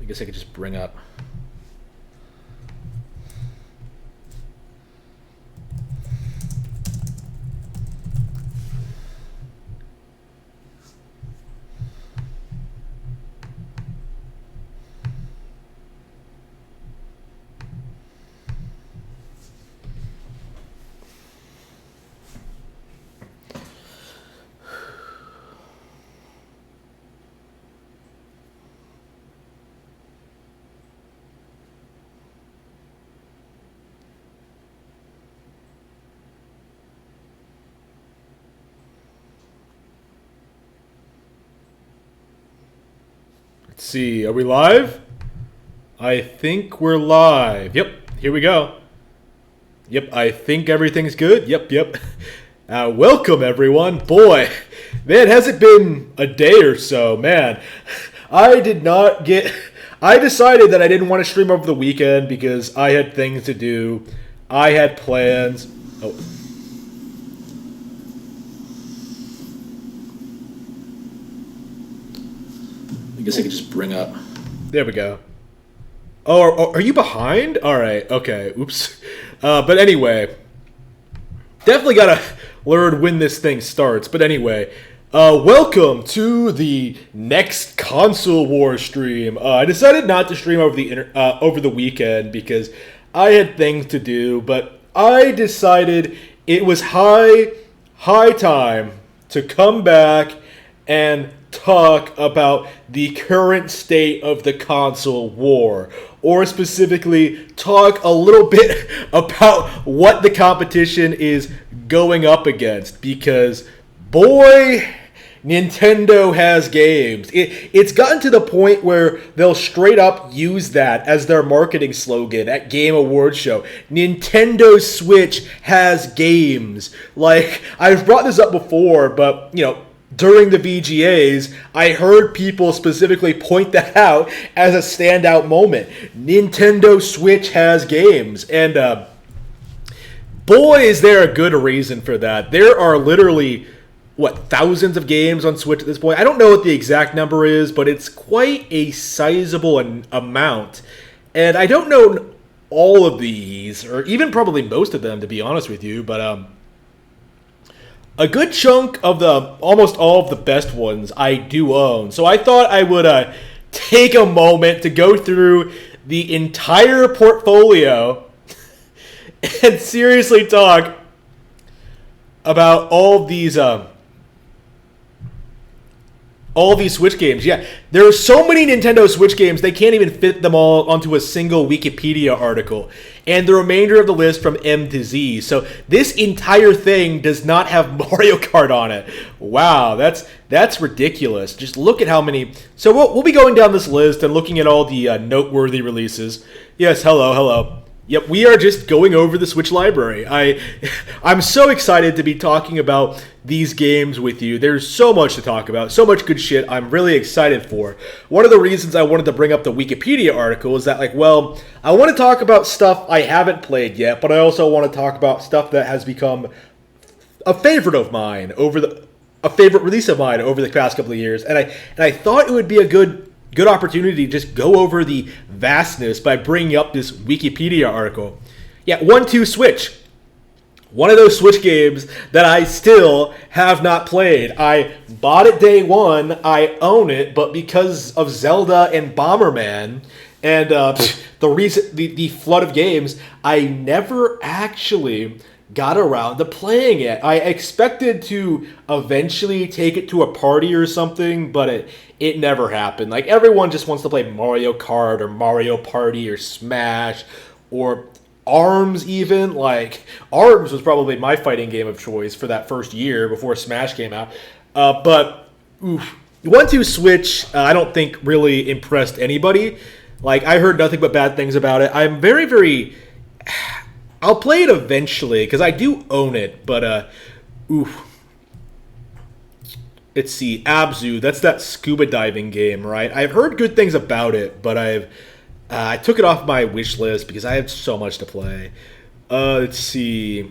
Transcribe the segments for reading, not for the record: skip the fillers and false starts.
I guess I could just bring up. Let's see, are we live? I think we're live. Yep, here we go. Yep, I think everything's good. Yep. Welcome, everyone. Boy, man, has it been a day or so, man. I decided that I didn't want to stream over the weekend because I had things to do. I had plans. Oh. I guess I could just bring up. There we go. Oh, are you behind? All right. Okay. Oops. But anyway, definitely gotta learn when this thing starts. But anyway, welcome to the next console war stream. I decided not to stream over the weekend because I had things to do. But I decided it was high time to come back and talk about the current state of the console war, or specifically talk a little bit about what the competition is going up against, because boy, Nintendo has games. It's gotten to the point where they'll straight up use that as their marketing slogan at Game Awards show. Nintendo Switch has games. Like, I've brought this up before, but, during the VGAs, I heard people specifically point that out as a standout moment. Nintendo Switch has games. And boy, is there a good reason for that. There are literally, thousands of games on Switch at this point. I don't know what the exact number is, but it's quite a sizable amount. And I don't know all of these, or even probably most of them, to be honest with you, but a good chunk of almost all of the best ones I do own. So I thought I would take a moment to go through the entire portfolio and seriously talk about all these Switch games. Yeah, there are so many Nintendo Switch games, they can't even fit them all onto a single Wikipedia article. And the remainder of the list from M to Z. So this entire thing does not have Mario Kart on it. Wow, that's ridiculous. Just look at how many. So we'll be going down this list and looking at all the noteworthy releases. Yes, hello. Yep, we are just going over the Switch library. I'm so excited to be talking about these games with you. There's so much to talk about, so much good shit I'm really excited for. One of the reasons I wanted to bring up the Wikipedia article is that, I want to talk about stuff I haven't played yet, but I also want to talk about stuff that has become a favorite of mine a favorite release of mine over the past couple of years. And I thought it would be a good opportunity to just go over the vastness by bringing up this Wikipedia article. Yeah, 1-2 Switch. One of those Switch games that I still have not played. I bought it day one, I own it, but because of Zelda and Bomberman and the flood of games, I never actually got around to playing it. I expected to eventually take it to a party or something, but it never happened. Everyone just wants to play Mario Kart or Mario Party or Smash or ARMS even. ARMS was probably my fighting game of choice for that first year before Smash came out. But 1-2 Switch, I don't think really impressed anybody. I heard nothing but bad things about it. I'm very, very... I'll play it eventually, because I do own it, but, Let's see, Abzu, that's that scuba diving game, right? I've heard good things about it, but I took it off my wish list because I have so much to play. Let's see,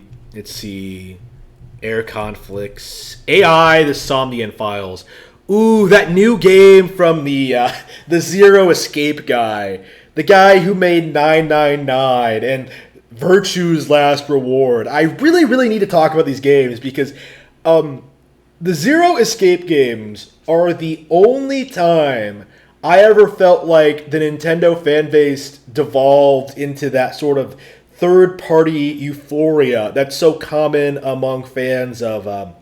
Air Conflicts, AI, the Somnian Files. Ooh, that new game from the Zero Escape guy, the guy who made 999 and Virtue's Last Reward. I really, really need to talk about these games because the Zero Escape games are the only time I ever felt like the Nintendo fan base devolved into that sort of third-party euphoria that's so common among fans of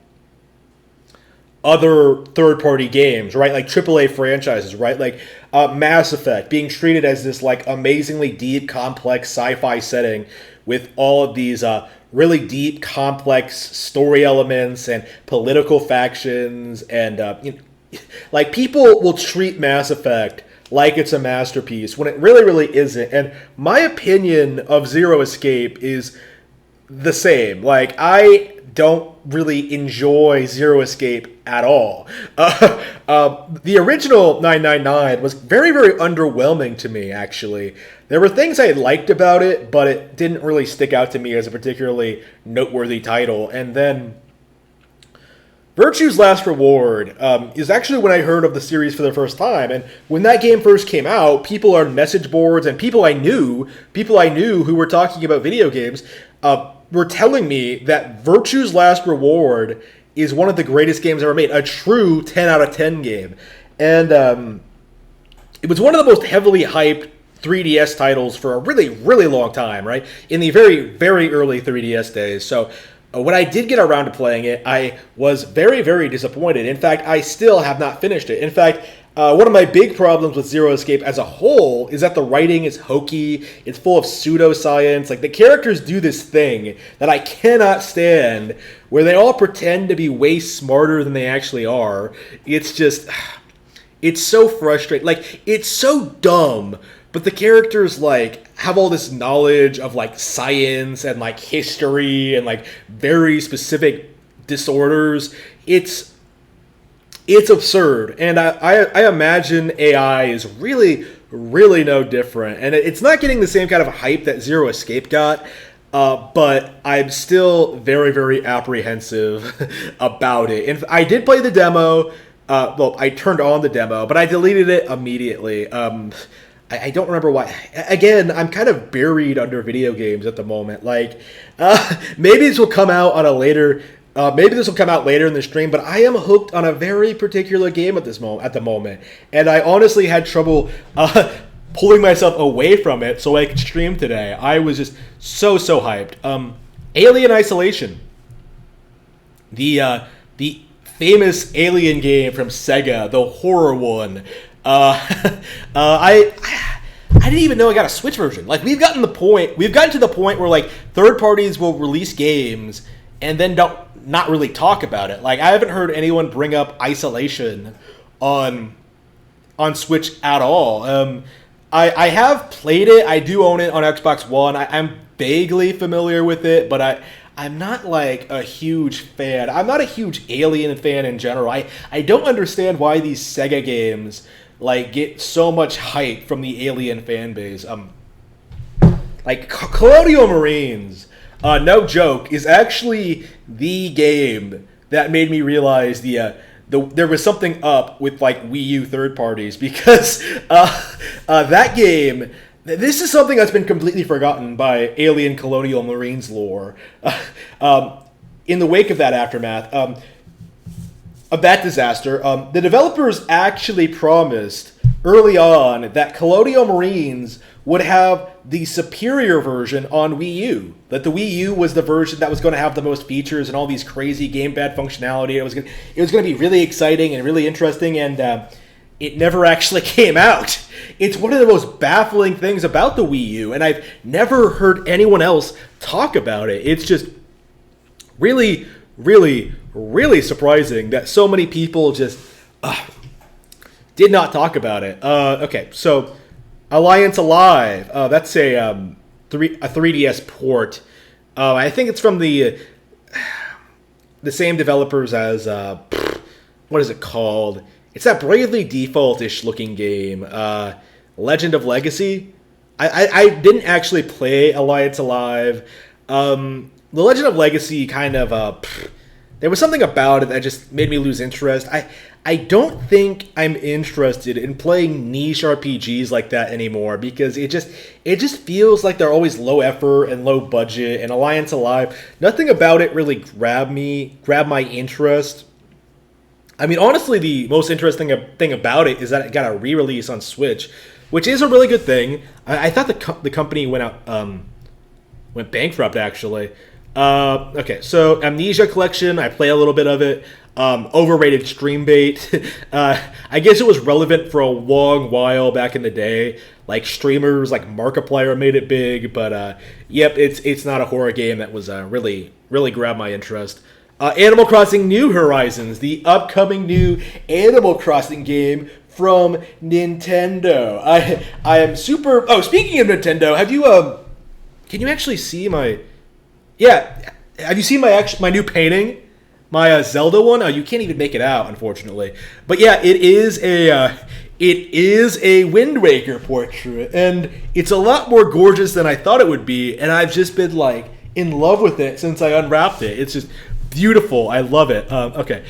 other third-party games, right? Like AAA franchises, right? Like Mass Effect being treated as this like amazingly deep, complex sci-fi setting with all of these really deep, complex story elements and political factions, and like people will treat Mass Effect like it's a masterpiece when it really, really isn't. And my opinion of Zero Escape is the same. Like, I don't really enjoy Zero Escape at all. The original 999 was very, very underwhelming to me, actually. There were things I liked about it, but it didn't really stick out to me as a particularly noteworthy title. And then Virtue's Last Reward is actually when I heard of the series for the first time. And when that game first came out, people on message boards and people I knew who were talking about video games, were telling me that Virtue's Last Reward is one of the greatest games ever made, a true 10 out of 10 game. And it was one of the most heavily hyped 3DS titles for a really, really long time, right? In the very, very early 3DS days. So when I did get around to playing it, I was very, very disappointed. In fact, I still have not finished it. In fact, one of my big problems with Zero Escape as a whole is that the writing is hokey. It's full of pseudoscience. Like, the characters do this thing that I cannot stand, where they all pretend to be way smarter than they actually are. It's just, it's so frustrating. Like, it's so dumb, but the characters, like, have all this knowledge of, like, science and, like, history and, like, very specific disorders. It's absurd, and I imagine AI is really, really no different, and it's not getting the same kind of hype that Zero Escape got, but I'm still very, very apprehensive about it. And I did play the demo. Well, I turned on the demo, but I deleted it immediately. I don't remember why. Again, I'm kind of buried under video games at the moment. Like, maybe this will come out on a later. Maybe this will come out later in the stream, but I am hooked on a very particular game at the moment, and I honestly had trouble pulling myself away from it so I could stream today. I was just so hyped. Alien Isolation, the famous Alien game from Sega, the horror one. I didn't even know I got a Switch version. Like, we've gotten to the point where, like, third parties will release games and then not really talk about it. Like, I haven't heard anyone bring up Isolation on Switch at all. I have played it. I do own it on Xbox One. I'm vaguely familiar with it, but I'm not, like, a huge fan. I'm not a huge Alien fan in general. I don't understand why these Sega games, like, get so much hype from the Alien fan base. Like, Colonial Marines, no joke, is actually the game that made me realize there was something up with, like, Wii U third parties, because that game, this is something that's been completely forgotten by Alien Colonial Marines lore. In the wake of that aftermath, of that disaster, the developers actually promised early on that Colonial Marines would have the superior version on Wii U. That the Wii U was the version that was going to have the most features and all these crazy gamepad functionality. It was going to be really exciting and really interesting, and it never actually came out. It's one of the most baffling things about the Wii U, and I've never heard anyone else talk about it. It's just really, really, really surprising that so many people just did not talk about it. Okay, so Alliance Alive. That's a 3DS port. I think it's from the same developers as what is it called? It's that Bravely Default-ish looking game, Legend of Legacy. I didn't actually play Alliance Alive. The Legend of Legacy kind of there was something about it that just made me lose interest. I don't think I'm interested in playing niche RPGs like that anymore because it just feels like they're always low effort and low budget. And Alliance Alive, nothing about it really grabbed my interest. I mean, honestly, the most interesting thing about it is that it got a re-release on Switch, which is a really good thing. I thought the company went bankrupt, actually. Okay, so Amnesia Collection, I play a little bit of it. Overrated stream bait. I guess it was relevant for a long while back in the day. Like streamers like Markiplier made it big, but yep, it's not a horror game that was really grabbed my interest. Animal Crossing New Horizons, the upcoming new Animal Crossing game from Nintendo. I am super. Oh, speaking of Nintendo, have you can you actually see my? Yeah, have you seen my new painting? My Zelda one? Oh, you can't even make it out, unfortunately. But yeah, it is a Wind Waker portrait, and it's a lot more gorgeous than I thought it would be. And I've just been like in love with it since I unwrapped it. It's just beautiful. I love it. Okay,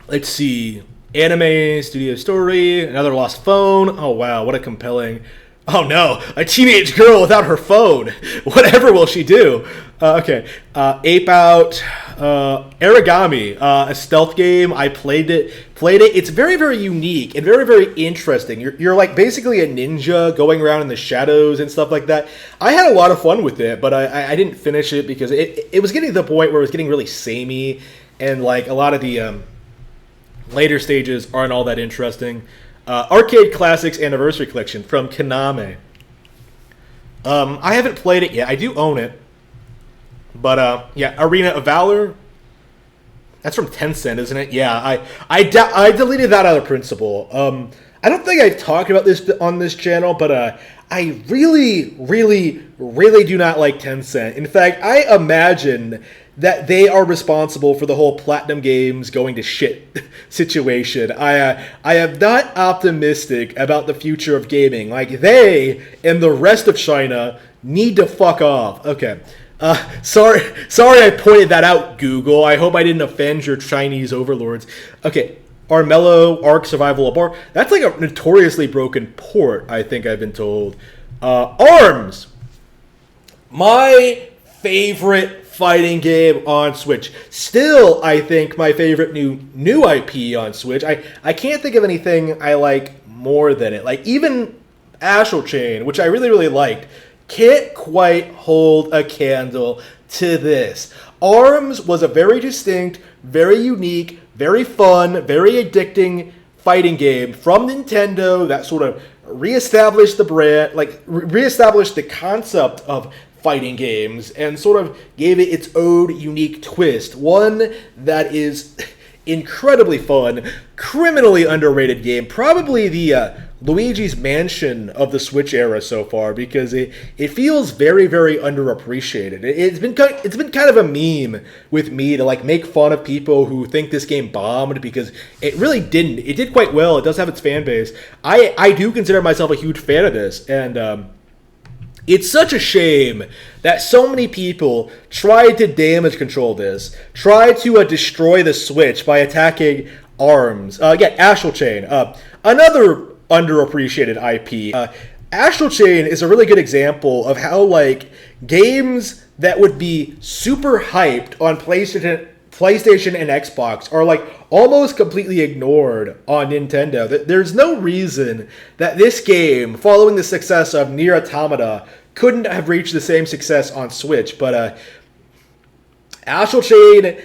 let's see. Anime Studio Story, Another Lost Phone. Oh wow, what a compelling. Oh no, a teenage girl without her phone. Whatever will she do? Okay, Ape Out, Origami, a stealth game. I played it. It's very, very unique and very, very interesting. You're like basically a ninja going around in the shadows and stuff like that. I had a lot of fun with it, but I didn't finish it because it was getting to the point where it was getting really samey, and like a lot of the later stages aren't all that interesting. Arcade Classics Anniversary Collection from Konami. I haven't played it yet. I do own it. But, yeah, Arena of Valor. That's from Tencent, isn't it? Yeah, I deleted that out of principle. I don't think I've talked about this on this channel, but I really, really, really do not like Tencent. In fact, I imagine that they are responsible for the whole Platinum Games going to shit situation. I am not optimistic about the future of gaming. Like, they and the rest of China need to fuck off. Okay. Sorry I pointed that out, Google. I hope I didn't offend your Chinese overlords. Okay. Armello, Ark Survival of Bar. That's like a notoriously broken port, I think I've been told. ARMS. My favorite fighting game on Switch. Still, I think my favorite new IP on Switch. I can't think of anything I like more than it. Like, even Astral Chain, which I really, really liked, can't quite hold a candle to this. ARMS was a very distinct, very unique, very fun, very addicting fighting game from Nintendo that sort of reestablished the brand, like reestablished the concept of fighting games and sort of gave it its own unique twist. One that is incredibly fun, criminally underrated game. Probably the Luigi's Mansion of the Switch era so far, because it feels very, very underappreciated. It's been kind of a meme with me to like make fun of people who think this game bombed, because it really didn't. It did quite well. It does have its fan base. I do consider myself a huge fan of this, and it's such a shame that so many people tried to damage control this, tried to destroy the Switch by attacking ARMS. Astral Chain, another underappreciated IP. Astral Chain is a really good example of how like games that would be super hyped on PlayStation and Xbox are like almost completely ignored on Nintendo. There's no reason that this game, following the success of Nier Automata, couldn't have reached the same success on Switch. But Astral Chain,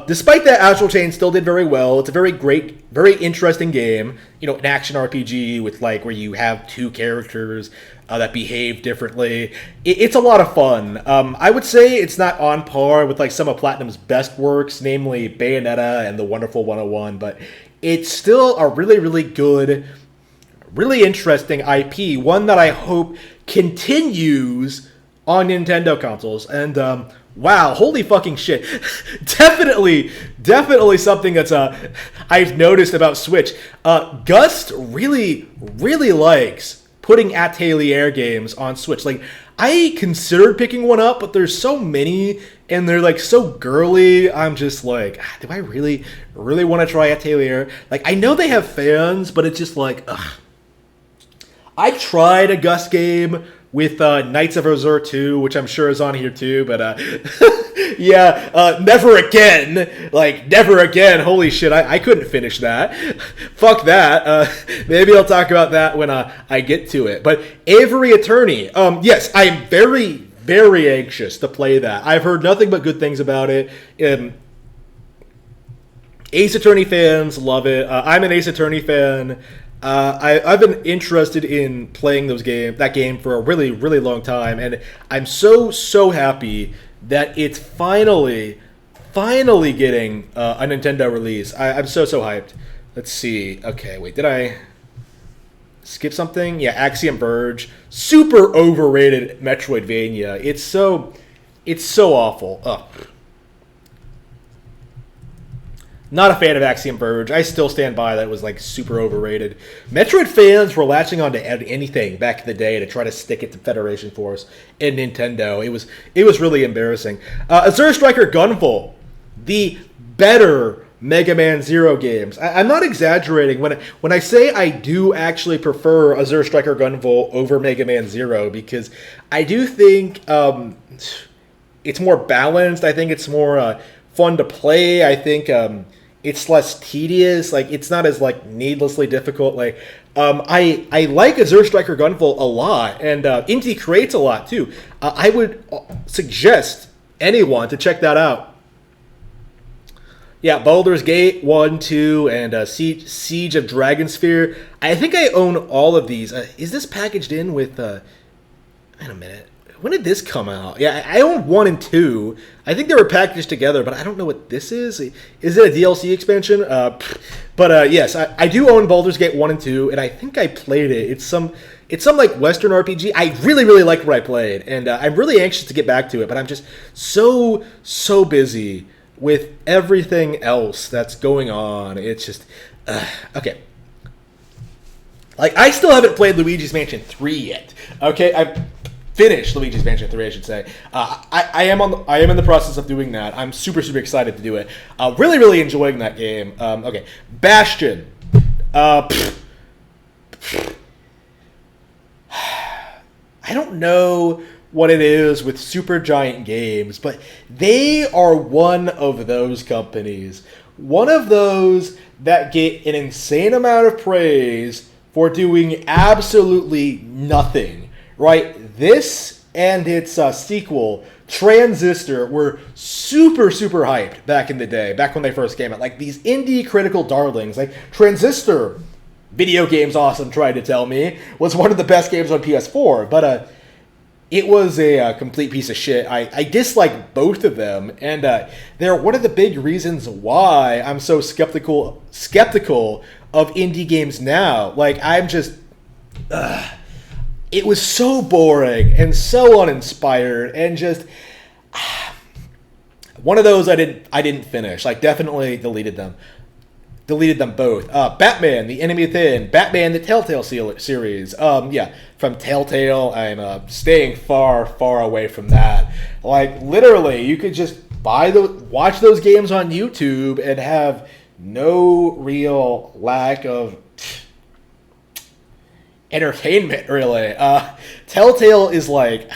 despite that, Astral Chain still did very well. It's a very great, very interesting game. You know, an action RPG with like where you have two characters that behave differently. It's a lot of fun. I would say it's not on par with like some of Platinum's best works, namely Bayonetta and The Wonderful 101, but it's still a really, really good, really interesting IP. One that I hope continues on Nintendo consoles. And wow, holy fucking shit. Definitely something that's I've noticed about Switch. Gust really likes putting Atelier games on Switch. Like, I considered picking one up, but there's so many, and they're like so girly. I'm just like, do I really, really want to try Atelier? Like, I know they have fans, but it's just like, ugh. I tried a Gus game with Knights of Azure 2, which I'm sure is on here too, but yeah, never again. Like, never again. Holy shit, I couldn't finish that. Fuck that. Maybe I'll talk about that when I get to it. But Avery Attorney, yes, I am very, very anxious to play that. I've heard nothing but good things about it. Ace Attorney fans love it. I'm an Ace Attorney fan. I've been interested in playing that game for a really, really long time, and I'm so happy that it's finally getting a Nintendo release. I'm so hyped. Let's see. Okay, wait, did I skip something? Yeah, Axiom Verge, super overrated Metroidvania. It's so awful. Ugh. Not a fan of Axiom Verge. I still stand by that it was like super overrated. Metroid fans were latching on to anything back in the day to try to stick it to Federation Force and Nintendo. It was really embarrassing. Azure Striker Gunvolt, the better Mega Man Zero games. I'm not exaggerating when I say I do actually prefer Azure Striker Gunvolt over Mega Man Zero, because I do think it's more balanced. I think it's more fun to play. I think it's less tedious. Like, it's not as like needlessly difficult. Like, I like Azure Striker Gunvolt a lot, and Inti creates a lot too. I would suggest anyone to check that out. Yeah, Baldur's Gate 1, 2, and Siege of Dragonsphere. I think I own all of these. Is this packaged in with? Wait a minute. When did this come out? Yeah, I own 1 and 2. I think they were packaged together, but I don't know what this is. Is it a DLC expansion? But yes, I do own Baldur's Gate 1 and 2, and I think I played it. It's some like Western RPG. I really, really liked what I played, and I'm really anxious to get back to it, but I'm just so busy with everything else that's going on. It's just, okay. Like, I still haven't played Luigi's Mansion 3 yet. Okay, I've finished Luigi's Mansion 3, I should say. I am in the process of doing that. I'm super excited to do it. Really, really enjoying that game. Okay, Bastion. I don't know what it is with Supergiant Games, but they are one of those companies. One of those that get an insane amount of praise for doing absolutely nothing. Right? This and its sequel, Transistor, were super hyped back in the day, back when they first came out. Like, these indie critical darlings. Like, Transistor, video games awesome, tried to tell me, was one of the best games on PS4. But it was a complete piece of shit. I dislike both of them, and they're one of the big reasons why I'm so skeptical of indie games now. Like, I'm just... it was so boring and so uninspired, and just one of those I didn't finish. Like, definitely deleted them both. Batman: The Enemy Within, Batman: The Telltale series. Yeah, from Telltale, I'm staying far away from that. Like, literally, you could just watch those games on YouTube and have no real lack of entertainment, really. Telltale is like,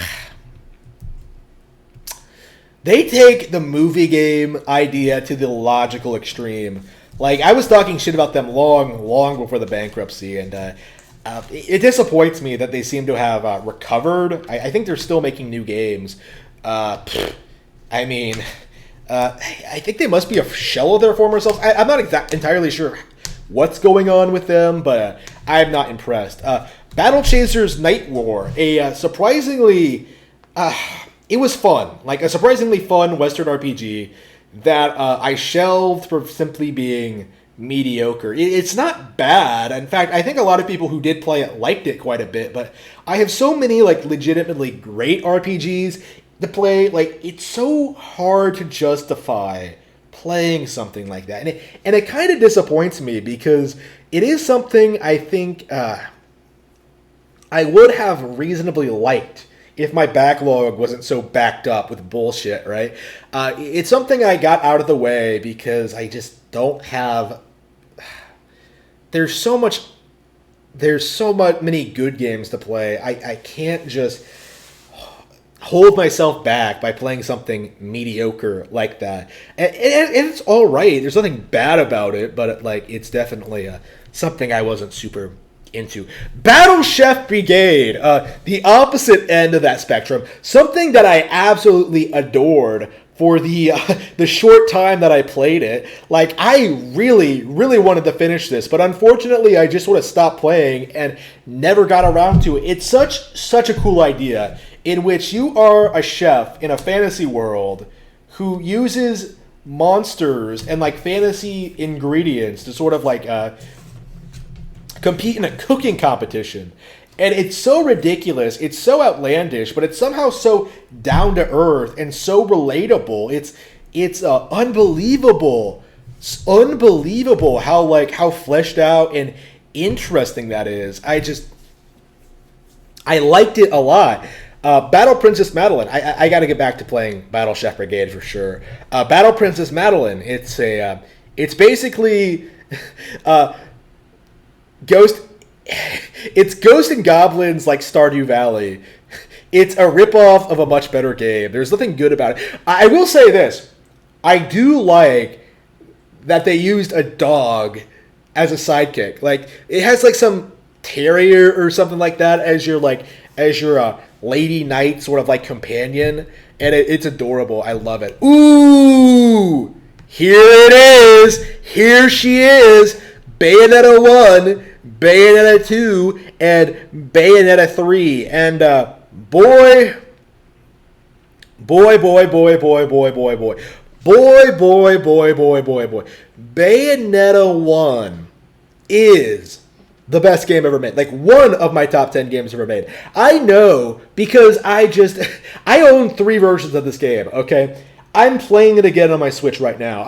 they take the movie game idea to the logical extreme. Like, I was talking shit about them long before the bankruptcy, and it disappoints me that they seem to have recovered. I think they're still making new games. I think they must be a shell of their former selves. I'm not entirely sure what's going on with them, but I'm not impressed. Battle Chasers Night War, a surprisingly... it was fun. Like, a surprisingly fun Western RPG that I shelved for simply being mediocre. It's not bad. In fact, I think a lot of people who did play it liked it quite a bit, but I have so many, like, legitimately great RPGs to play. Like, it's so hard to justify playing something like that. And it kind of disappoints me, because it is something I think I would have reasonably liked if my backlog wasn't so backed up with bullshit, right? It's something I got out of the way because I just don't have. There's so many good games to play. I can't just hold myself back by playing something mediocre like that. And it's all right. There's nothing bad about it, but it's definitely something I wasn't super into. Battle Chef Brigade, the opposite end of that spectrum. Something that I absolutely adored for the short time that I played it. I really, really wanted to finish this, but unfortunately I just sort of stopped playing and never got around to it. It's such a cool idea in which you are a chef in a fantasy world who uses monsters and fantasy ingredients to sort of compete in a cooking competition. And it's so ridiculous, it's so outlandish, but it's somehow so down to earth and so relatable. It's unbelievable. It's unbelievable how fleshed out and interesting that is. I liked it a lot. Battle Princess Madeline. I got to get back to playing Battle Chef Brigade for sure. Battle Princess Madeline. It's basically Ghost. It's Ghosts and Goblins like Stardew Valley. It's a ripoff of a much better game. There's nothing good about it. I will say this. I do like that they used a dog as a sidekick. It has some terrier or something like that as your lady knight sort of companion, and it's adorable. I love it. Ooh, here it is. Here she is. Bayonetta 1, Bayonetta 2, and Bayonetta 3. And boy, Bayonetta 1 is the best game ever made. One of my top 10 games ever made. I know because I own 3 versions of this game, okay? I'm playing it again on my Switch right now.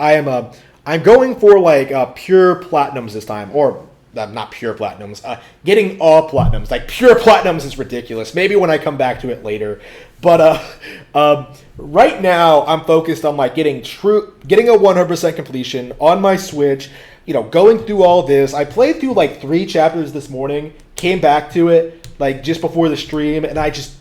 I'm going for pure platinums this time, or not pure platinums, getting all platinums. Pure platinums is ridiculous. Maybe when I come back to it later. But right now I'm focused on getting a 100% completion on my Switch. Going through all this. I played through 3 chapters this morning, came back to it just before the stream, and I just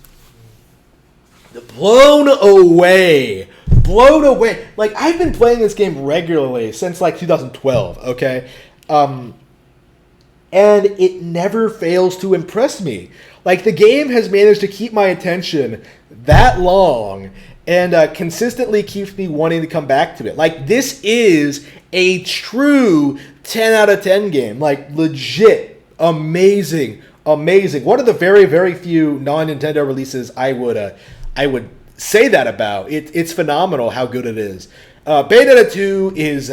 blown away. I've been playing this game regularly since 2012, okay? And it never fails to impress me. The game has managed to keep my attention that long and consistently keeps me wanting to come back to it. This is a true 10 out of 10 game. Legit amazing. One of the very, very few non-Nintendo releases I would say that about. It's phenomenal how good it is. Bayonetta 2 is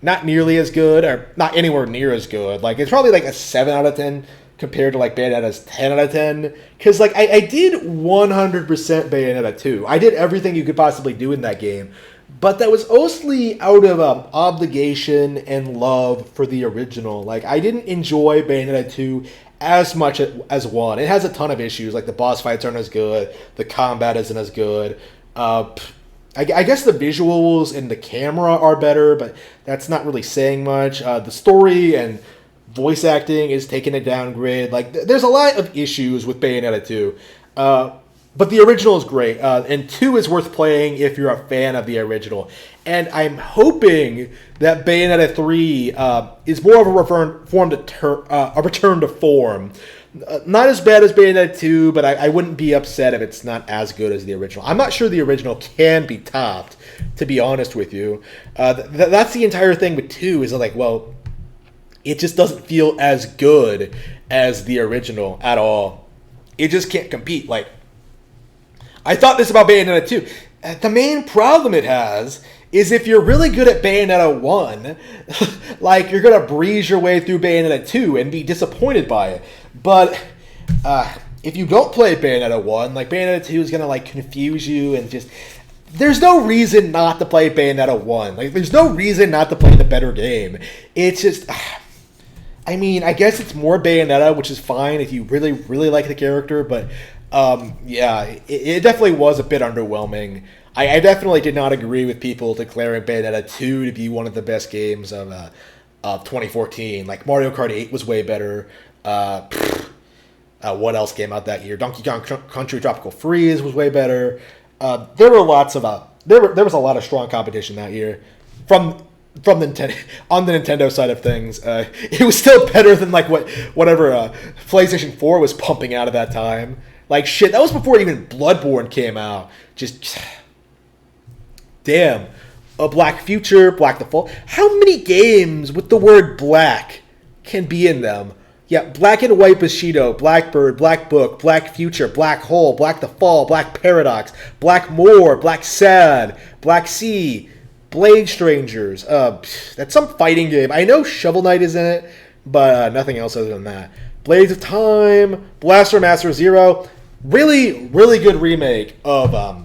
not nearly as good, or not anywhere near as good. It's probably a 7 out of 10 compared to Bayonetta's 10 out of 10. Because I did 100% Bayonetta 2. I did everything you could possibly do in that game. But that was mostly out of obligation and love for the original. I didn't enjoy Bayonetta 2 as much as 1. It has a ton of issues. The boss fights aren't as good. The combat isn't as good. I guess the visuals and the camera are better, but that's not really saying much. The story and voice acting is taking a downgrade. There's a lot of issues with Bayonetta 2. But the original is great, and 2 is worth playing if you're a fan of the original. And I'm hoping that Bayonetta 3 is more of a return to form. Not as bad as Bayonetta 2, but I wouldn't be upset if it's not as good as the original. I'm not sure the original can be topped, to be honest with you. That's the entire thing with 2, is it just doesn't feel as good as the original at all. It just can't compete. I thought this about Bayonetta 2. The main problem it has is if you're really good at Bayonetta 1, you're going to breeze your way through Bayonetta 2 and be disappointed by it. But if you don't play Bayonetta 1, Bayonetta 2 is going to confuse you and just... There's no reason not to play Bayonetta 1. There's no reason not to play the better game. It's just... I guess it's more Bayonetta, which is fine if you really, really like the character, but Yeah, it definitely was a bit underwhelming. I definitely did not agree with people declaring Bayonetta 2 to be one of the best games of 2014. Like, Mario Kart 8 was way better. What else came out that year? Donkey Kong Country Tropical Freeze was way better. There were lots of there was a lot of strong competition that year from Nintendo on the Nintendo side of things. It was still better than like whatever PlayStation 4 was pumping out at that time. Like shit, that was before even Bloodborne came out. Just damn. A Black Future, Black the Fall. How many games with the word black can be in them? Yeah, Black and White Bushido, Blackbird, Black Book, Black Future, Black Hole, Black the Fall, Black Paradox, Black Moor, Black Sad, Black Sea, Blade Strangers. That's some fighting game. I know Shovel Knight is in it, but nothing else other than that. Blades of Time, Blaster Master Zero. Really, really good remake of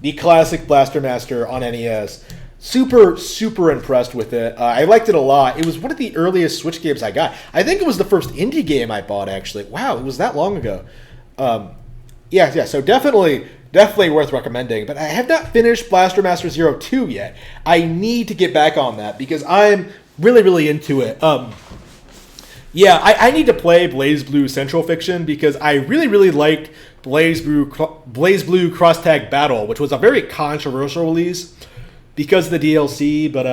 the classic Blaster Master on NES. Super, super impressed with it. I liked it a lot. It was one of the earliest Switch games I got. I think it was the first indie game I bought, actually. Wow, it was that long ago. Yeah, so definitely worth recommending. But I have not finished Blaster Master Zero 2 yet. I need to get back on that because I'm really, really into it. Yeah, I need to play BlazBlue Central Fiction because I really, really liked BlazBlue Cross Tag Battle, which was a very controversial release because of the DLC, but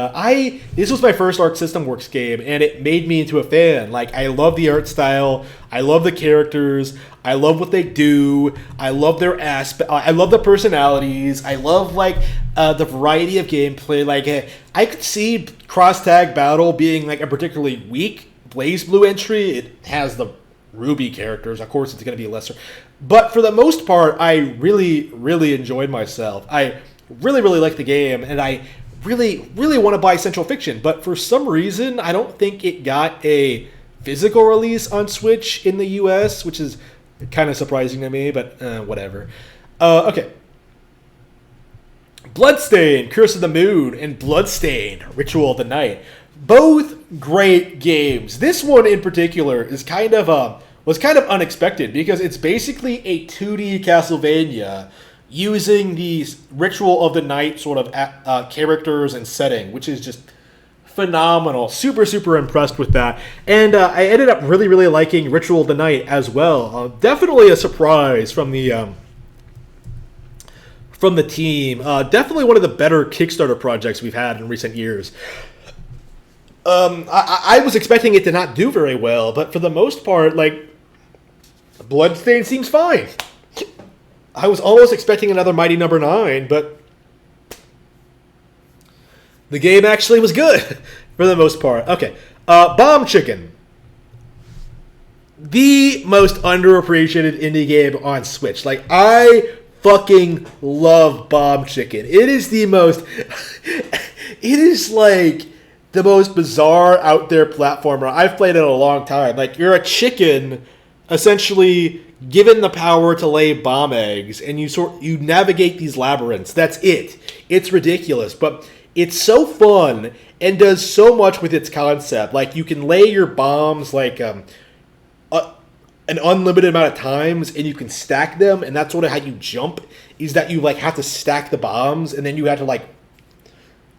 this was my first Arc System Works game, and it made me into a fan. Like, I love the art style, I love the characters, I love what they do, I love their aspect, I love the personalities, I love, like, the variety of gameplay. Like, I could see Cross Tag Battle being, like, a particularly weak BlazBlue entry. It has the Ruby characters, of course it's going to be lesser. But for the most part, I really, really enjoyed myself. I really, really like the game, and I really, really want to buy Central Fiction, but for some reason, I don't think it got a physical release on Switch in the US, which is kind of surprising to me, but whatever. Okay. Bloodstained, Curse of the Moon, and Bloodstained, Ritual of the Night. Both great games. This one in particular is was kind of unexpected because it's basically a 2D Castlevania using these Ritual of the Night sort of characters and setting, which is just phenomenal. Super, super impressed with that. And I ended up really, really liking Ritual of the Night as well. Definitely a surprise from the team. Definitely one of the better Kickstarter projects we've had in recent years. I was expecting it to not do very well, but for the most part, like, Bloodstained seems fine. I was almost expecting another Mighty Number 9, but the game actually was good for the most part. Okay, Bomb Chicken. The most underappreciated indie game on Switch. Like, I fucking love Bomb Chicken. It is the most... it is like the most bizarre out there platformer. I've played it a long time. Like, you're a chicken essentially given the power to lay bomb eggs, and you navigate these labyrinths. That's it. It's ridiculous, but it's so fun and does so much with its concept. Like, you can lay your bombs like an unlimited amount of times, and you can stack them, and that's sort of how you jump, is that you like have to stack the bombs, and then you have to like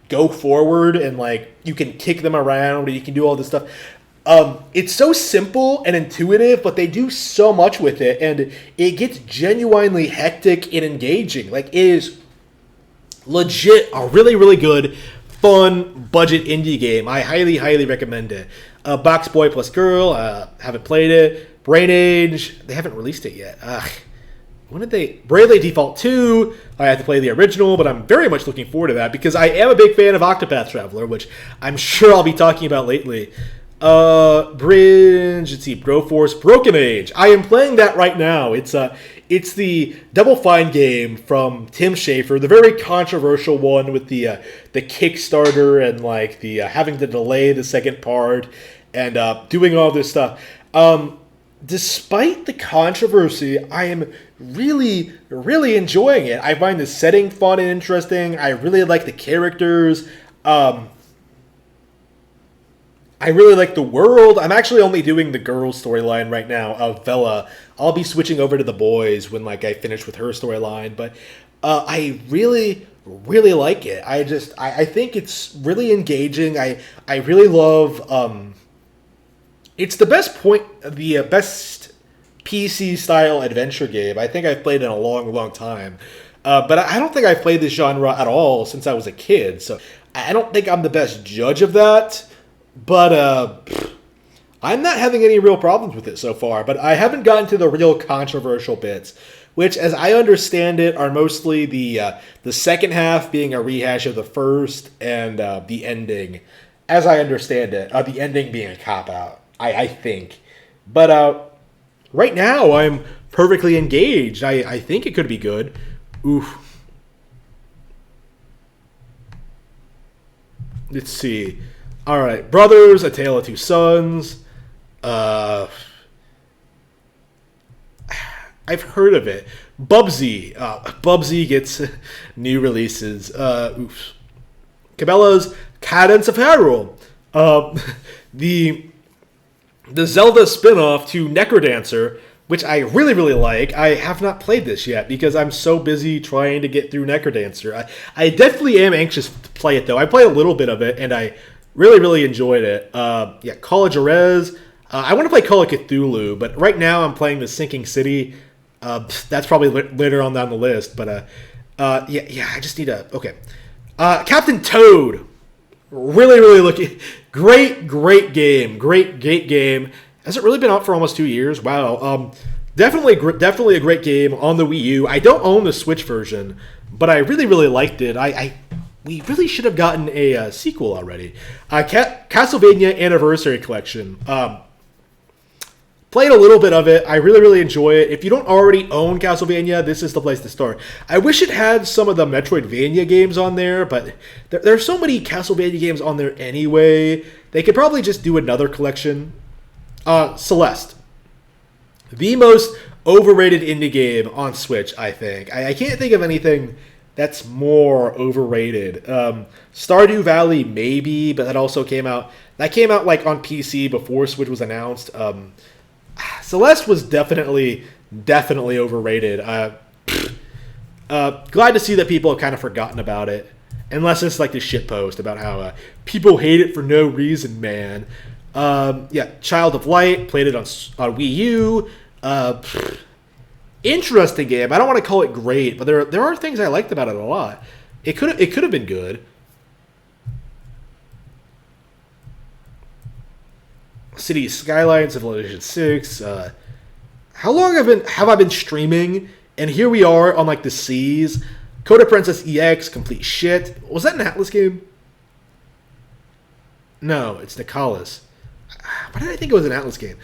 go forward, and like you can kick them around, and you can do all this stuff. It's so simple and intuitive, but they do so much with it, and it gets genuinely hectic and engaging. Like, it is legit a really, really good, fun, budget indie game. I highly, highly recommend it. Box Boy Plus Girl, haven't played it. Brain Age, they haven't released it yet. When did they? Bravely Default 2, I have to play the original, but I'm very much looking forward to that, because I am a big fan of Octopath Traveler, which I'm sure I'll be talking about lately. Bridge, let's see, Broforce, Broken Age. I am playing that right now. It's the Double Fine game from Tim Schafer, the very controversial one with the Kickstarter and like the having to delay the second part and doing all this stuff. Despite the controversy, I am really, really enjoying it. I find the setting fun and interesting. I really like the characters. I really like the world. I'm actually only doing the girl storyline right now of Vela. I'll be switching over to the boys when like I finish with her storyline. But I really, really like it. I think it's really engaging. I really love. It's the best best PC style adventure game I think I've played in a long, long time. But I don't think I've played this genre at all since I was a kid. So I don't think I'm the best judge of that. But I'm not having any real problems with it so far. But I haven't gotten to the real controversial bits, which, as I understand it, are mostly the second half being a rehash of the first, and the ending, as I understand it, the ending being a cop out. I think, but right now I'm perfectly engaged. I think it could be good. Oof. Let's see. All right, Brothers: A Tale of Two Sons. I've heard of it. Bubsy. Bubsy gets new releases. Oof. Cabela's Cadence of Hyrule. The Zelda spin-off to Necrodancer, which I really, really like. I have not played this yet because I'm so busy trying to get through Necrodancer. I definitely am anxious to play it, though. I played a little bit of it, and I really, really enjoyed it. Call of Jerez. I want to play Call of Cthulhu, but right now I'm playing The Sinking City. That's probably later on down the list, but I just need a... Okay. Captain Toad. Really, really looking... Great game. Great game. Has it really been out for almost 2 years? Wow. Definitely a great game on the Wii U. I don't own the Switch version, but I really, really liked it. We really should have gotten a sequel already. Castlevania Anniversary Collection. Played a little bit of it. I really, really enjoy it. If you don't already own Castlevania, this is the place to start. I wish it had some of the Metroidvania games on there, but there are so many Castlevania games on there anyway. They could probably just do another collection. Celeste. The most overrated indie game on Switch, I think. I can't think of anything that's more overrated. Stardew Valley, maybe, but that also came out... That came out like on PC before Switch was announced. Celeste was definitely overrated. Glad to see that people have kind of forgotten about it. Unless it's like this shit post about how people hate it for no reason, man. Child of Light, played it on Wii U. Interesting game. I don't want to call it great, but there are things I liked about it a lot. It could have been good. City Skylines, Civilization 6. How long have I been streaming? And here we are on like the seas. Coda Princess EX, complete shit. Was that an Atlas game? No, it's Nicalis. Why did I think it was an Atlas game?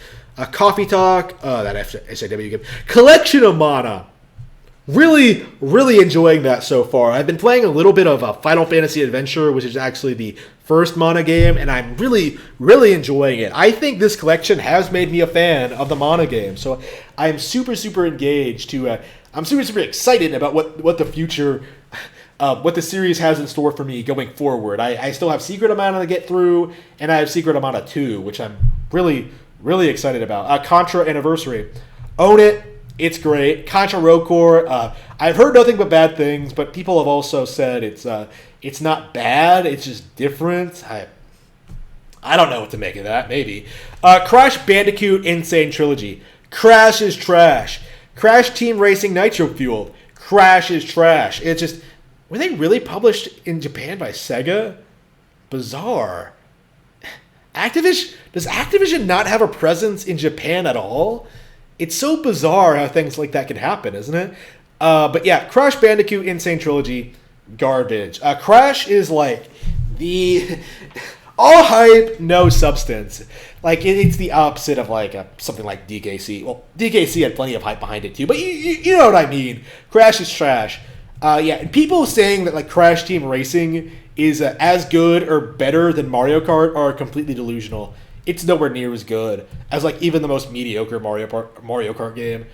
Coffee Talk, that SJW game. Collection of Mana. Really, really enjoying that so far. I've been playing a little bit of Final Fantasy Adventure, which is actually the first Mana game, and I'm really, really enjoying it. I think this collection has made me a fan of the Mana game, so I'm super, super engaged. I'm super, super excited about what the future, what the series has in store for me going forward. I still have Secret of Mana to get through, and I have Secret of Mana 2, which I'm really, really excited about. Contra Anniversary. Own it. It's great. Contra Road Corps. I've heard nothing but bad things, but people have also said it's not bad. It's just different. I don't know what to make of that. Maybe. Crash Bandicoot Insane Trilogy. Crash is trash. Crash Team Racing Nitro Fueled. Crash is trash. It's just... Were they really published in Japan by Sega? Bizarre. Activision... Does Activision not have a presence in Japan at all? It's so bizarre how things like that can happen, isn't it? But yeah, Crash Bandicoot Insane Trilogy, garbage. Crash is like the... all hype, no substance. Like, it's the opposite of like something like DKC. Well, DKC had plenty of hype behind it too, but you know what I mean. Crash is trash. And people saying that like Crash Team Racing is as good or better than Mario Kart are completely delusional. It's nowhere near as good as like even the most mediocre Mario Kart game.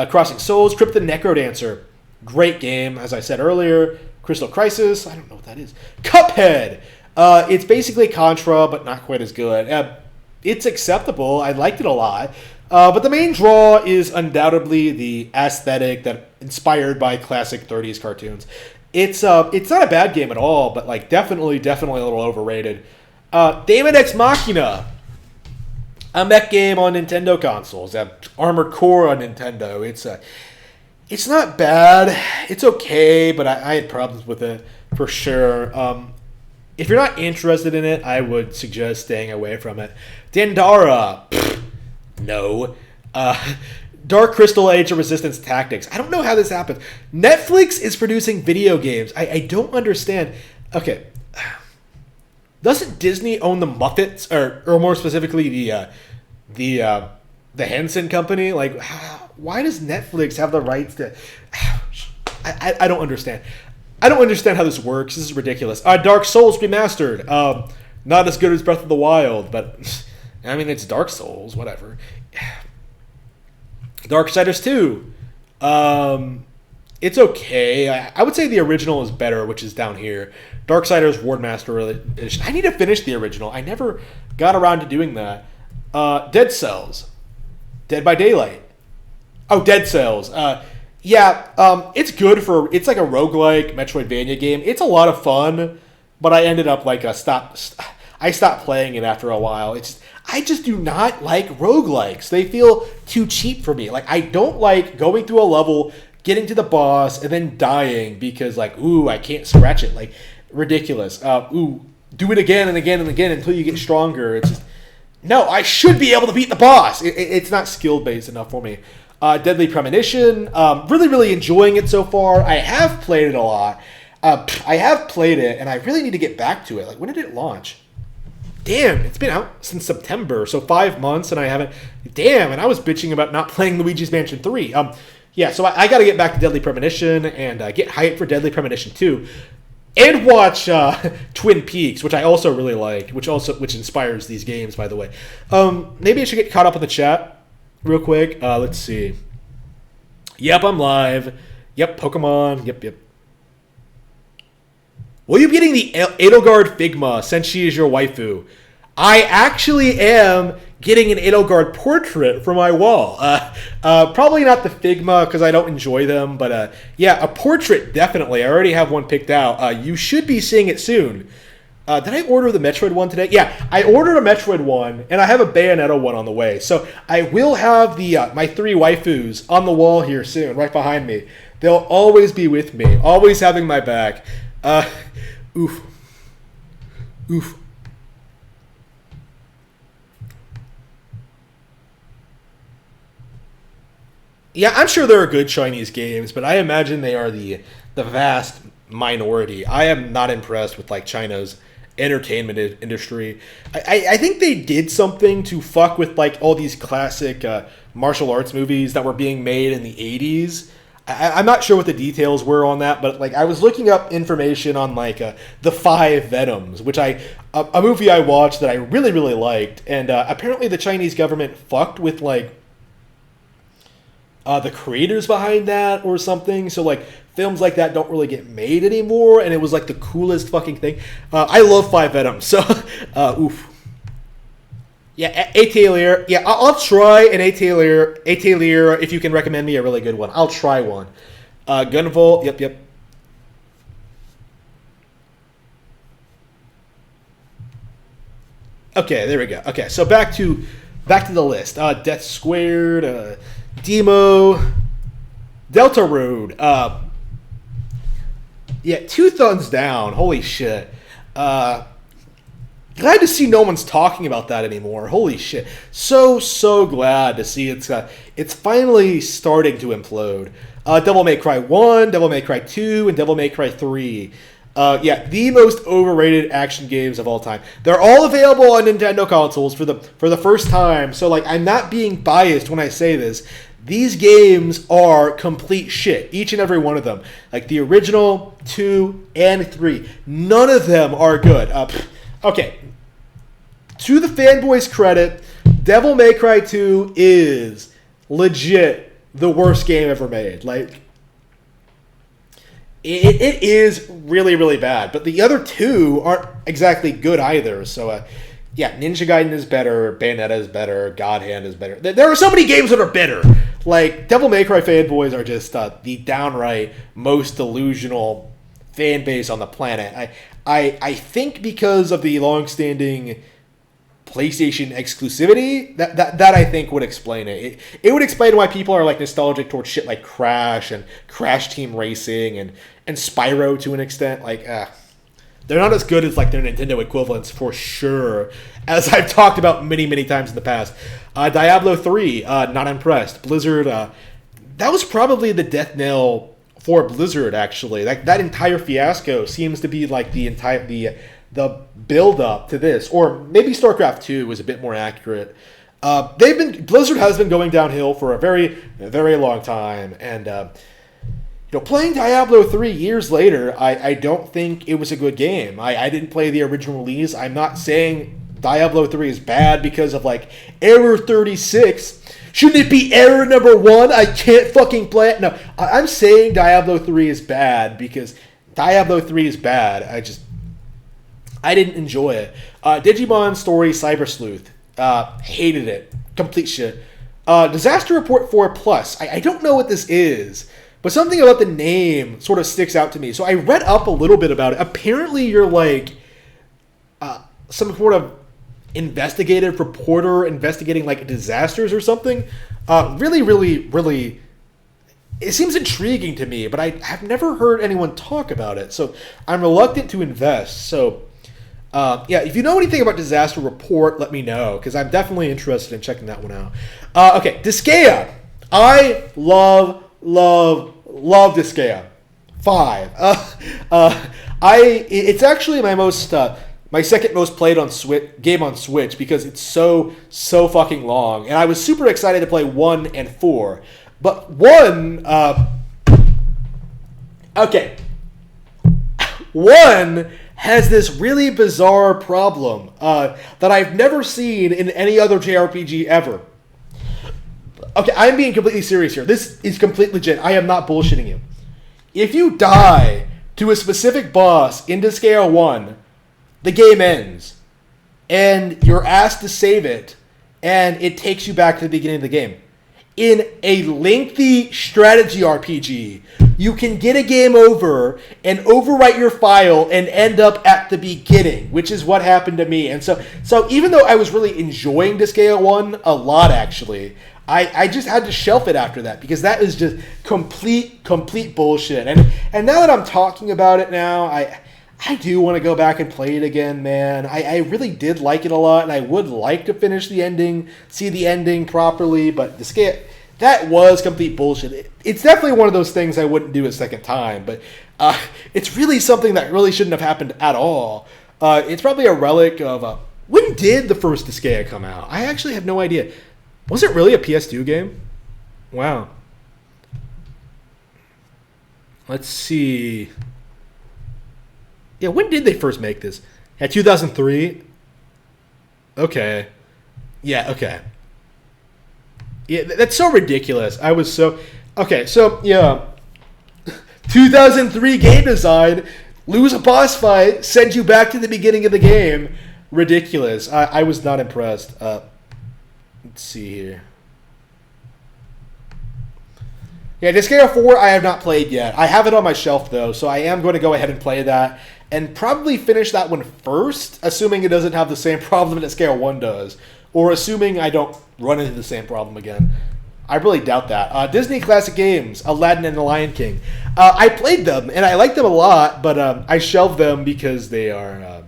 Crossing Souls, Crypt the Necrodancer, great game, as I said earlier. Crystal Crisis, I don't know what that is. Cuphead, It's basically Contra, but not quite as good. It's acceptable. I liked it a lot. But the main draw is undoubtedly the aesthetic that inspired by classic 30s cartoons. It's not a bad game at all, but like definitely a little overrated. Daemon X Machina, a mech game on Nintendo consoles. Armored Core on Nintendo. It's not bad. It's okay, but I had problems with it for sure. If you're not interested in it, I would suggest staying away from it. Dandara, no. Dark Crystal Age of Resistance Tactics. I don't know how this happens. Netflix is producing video games. I don't understand. Okay. Doesn't Disney own the Muppets, or more specifically the Henson Company? Like, why does Netflix have the rights to? I don't understand. I don't understand how this works. This is ridiculous. Dark Souls Remastered. Not as good as Breath of the Wild, but I mean it's Dark Souls. Whatever. Darksiders 2. It's okay. I would say the original is better, which is down here. Darksiders Wardmaster Edition. I need to finish the original. I never got around to doing that. Dead Cells. Dead by Daylight. Oh, Dead Cells. It's good for... It's like a roguelike Metroidvania game. It's a lot of fun, but I ended up like I stopped playing it after a while. I just do not like roguelikes. They feel too cheap for me. Like, I don't like going through a level, getting to the boss, and then dying because, like, ooh, I can't scratch it. Like, ridiculous. Do it again and again and again until you get stronger. It's just... No, I should be able to beat the boss. It's not skill-based enough for me. Deadly Premonition. Really, really enjoying it so far. I have played it a lot. I have played it, and I really need to get back to it. Like, when did it launch? Damn, it's been out since September, so 5 months, and I haven't... Damn, and I was bitching about not playing Luigi's Mansion 3. So I got to get back to Deadly Premonition and get hyped for Deadly Premonition 2. And watch Twin Peaks, which I also really like, which inspires these games, by the way. Maybe I should get caught up in the chat real quick. Let's see. Yep, I'm live. Yep, Pokemon. Yep. Will you be getting the Edelgard Figma since she is your waifu? I actually am getting an Edelgard portrait for my wall. Probably not the Figma because I don't enjoy them, but a portrait definitely. I already have one picked out. You should be seeing it soon. Did I order the Metroid one today? Yeah, I ordered a Metroid one, and I have a Bayonetta one on the way. So I will have my 3 waifus on the wall here soon, right behind me. They'll always be with me, always having my back. Oof. Yeah, I'm sure there are good Chinese games, but I imagine they are the vast minority. I am not impressed with like China's entertainment industry. I think they did something to fuck with like all these classic martial arts movies that were being made in the 80s. I'm not sure what the details were on that, but like I was looking up information on like the 5 Venoms, which a movie I watched that I really, really liked, and apparently the Chinese government fucked with like the creators behind that or something. So like films like that don't really get made anymore, and it was like the coolest fucking thing. I love 5 Venoms, so oof. Yeah, Atelier. Yeah, I'll try an Atelier if you can recommend me a really good one. I'll try one. Gunvolt. Yep. Okay, there we go. Okay, so back to the list. Death Squared, Demo, Delta Road. Yeah, 2 thumbs down. Holy shit. Glad to see no one's talking about that anymore. Holy shit. So glad to see it's finally starting to implode. Devil May Cry 1, Devil May Cry 2, and Devil May Cry 3. The most overrated action games of all time. They're all available on Nintendo consoles for the first time. So like I'm not being biased when I say this. These games are complete shit. Each and every one of them. Like the original 2 and 3. None of them are good. Okay. To the fanboys' credit, Devil May Cry 2 is legit the worst game ever made. Like, it is really, really bad. But the other two aren't exactly good either. So, yeah, Ninja Gaiden is better, Bayonetta is better, God Hand is better. There are so many games that are better. Like, Devil May Cry fanboys are just the downright most delusional fan base on the planet. I think because of the long-standing PlayStation exclusivity, that I think would explain it. It would explain why people are like nostalgic towards shit like Crash and Crash Team Racing and Spyro to an extent. Like, they're not as good as like their Nintendo equivalents for sure, as I've talked about many, many times in the past. Diablo 3, not impressed. Blizzard, that was probably the death knell for Blizzard, actually. That entire fiasco seems to be like the build up to this, or maybe StarCraft 2 was a bit more accurate. Blizzard has been going downhill for a very, very long time, and playing Diablo 3 years later, I don't think it was a good game. I didn't play the original release. I'm not saying Diablo 3 is bad because of like error 36. Shouldn't it be error number 1? I can't fucking play it. No, I'm saying Diablo 3 is bad because Diablo 3 is bad. I didn't enjoy it. Digimon Story Cyber Sleuth. Hated it. Complete shit. Disaster Report 4 Plus. I don't know what this is, but something about the name sort of sticks out to me. So I read up a little bit about it. Apparently you're like some sort of investigative reporter investigating like disasters or something. Really, really, really... It seems intriguing to me, but I have never heard anyone talk about it. So I'm reluctant to invest. So... yeah, if you know anything about Disaster Report, let me know, because I'm definitely interested in checking that one out. Okay, Disgaea. I love Disgaea. 5. It's actually my second most played on game on Switch because it's so fucking long, and I was super excited to play 1 and 4. But 1, okay, 1 has this really bizarre problem that I've never seen in any other JRPG ever. Okay, I'm being completely serious here. This is completely legit. I am not bullshitting you. If you die to a specific boss in Disgaea 1, the game ends. And you're asked to save it, and it takes you back to the beginning of the game. In a lengthy strategy RPG, you can get a game over and overwrite your file and end up at the beginning, which is what happened to me. And so even though I was really enjoying Disgaea 1 a lot, actually, I just had to shelf it after that because that is just complete bullshit. And now that I'm talking about it now, I do want to go back and play it again, man. I really did like it a lot, and I would like to finish the ending, see the ending properly, but Disgaea, that was complete bullshit. It's definitely one of those things I wouldn't do a second time, but it's really something that really shouldn't have happened at all. It's probably a relic of... when did the first Disgaea come out? I actually have no idea. Was it really a PS2 game? Wow. Let's see... Yeah, when did they first make this? Yeah, 2003? Okay. Yeah, okay. Yeah, that's so ridiculous. I was so... Okay, so, yeah. 2003 game design, lose a boss fight, send you back to the beginning of the game. Ridiculous. I was not impressed. Let's see here. Yeah, Disgaea 4 I have not played yet. I have it on my shelf, though, so I am going to go ahead and play that. And probably finish that one first, assuming it doesn't have the same problem that Disgaea 1 does. Or assuming I don't run into the same problem again. I really doubt that. Disney Classic Games, Aladdin and the Lion King. I played them, and I liked them a lot, but I shelved them because they are...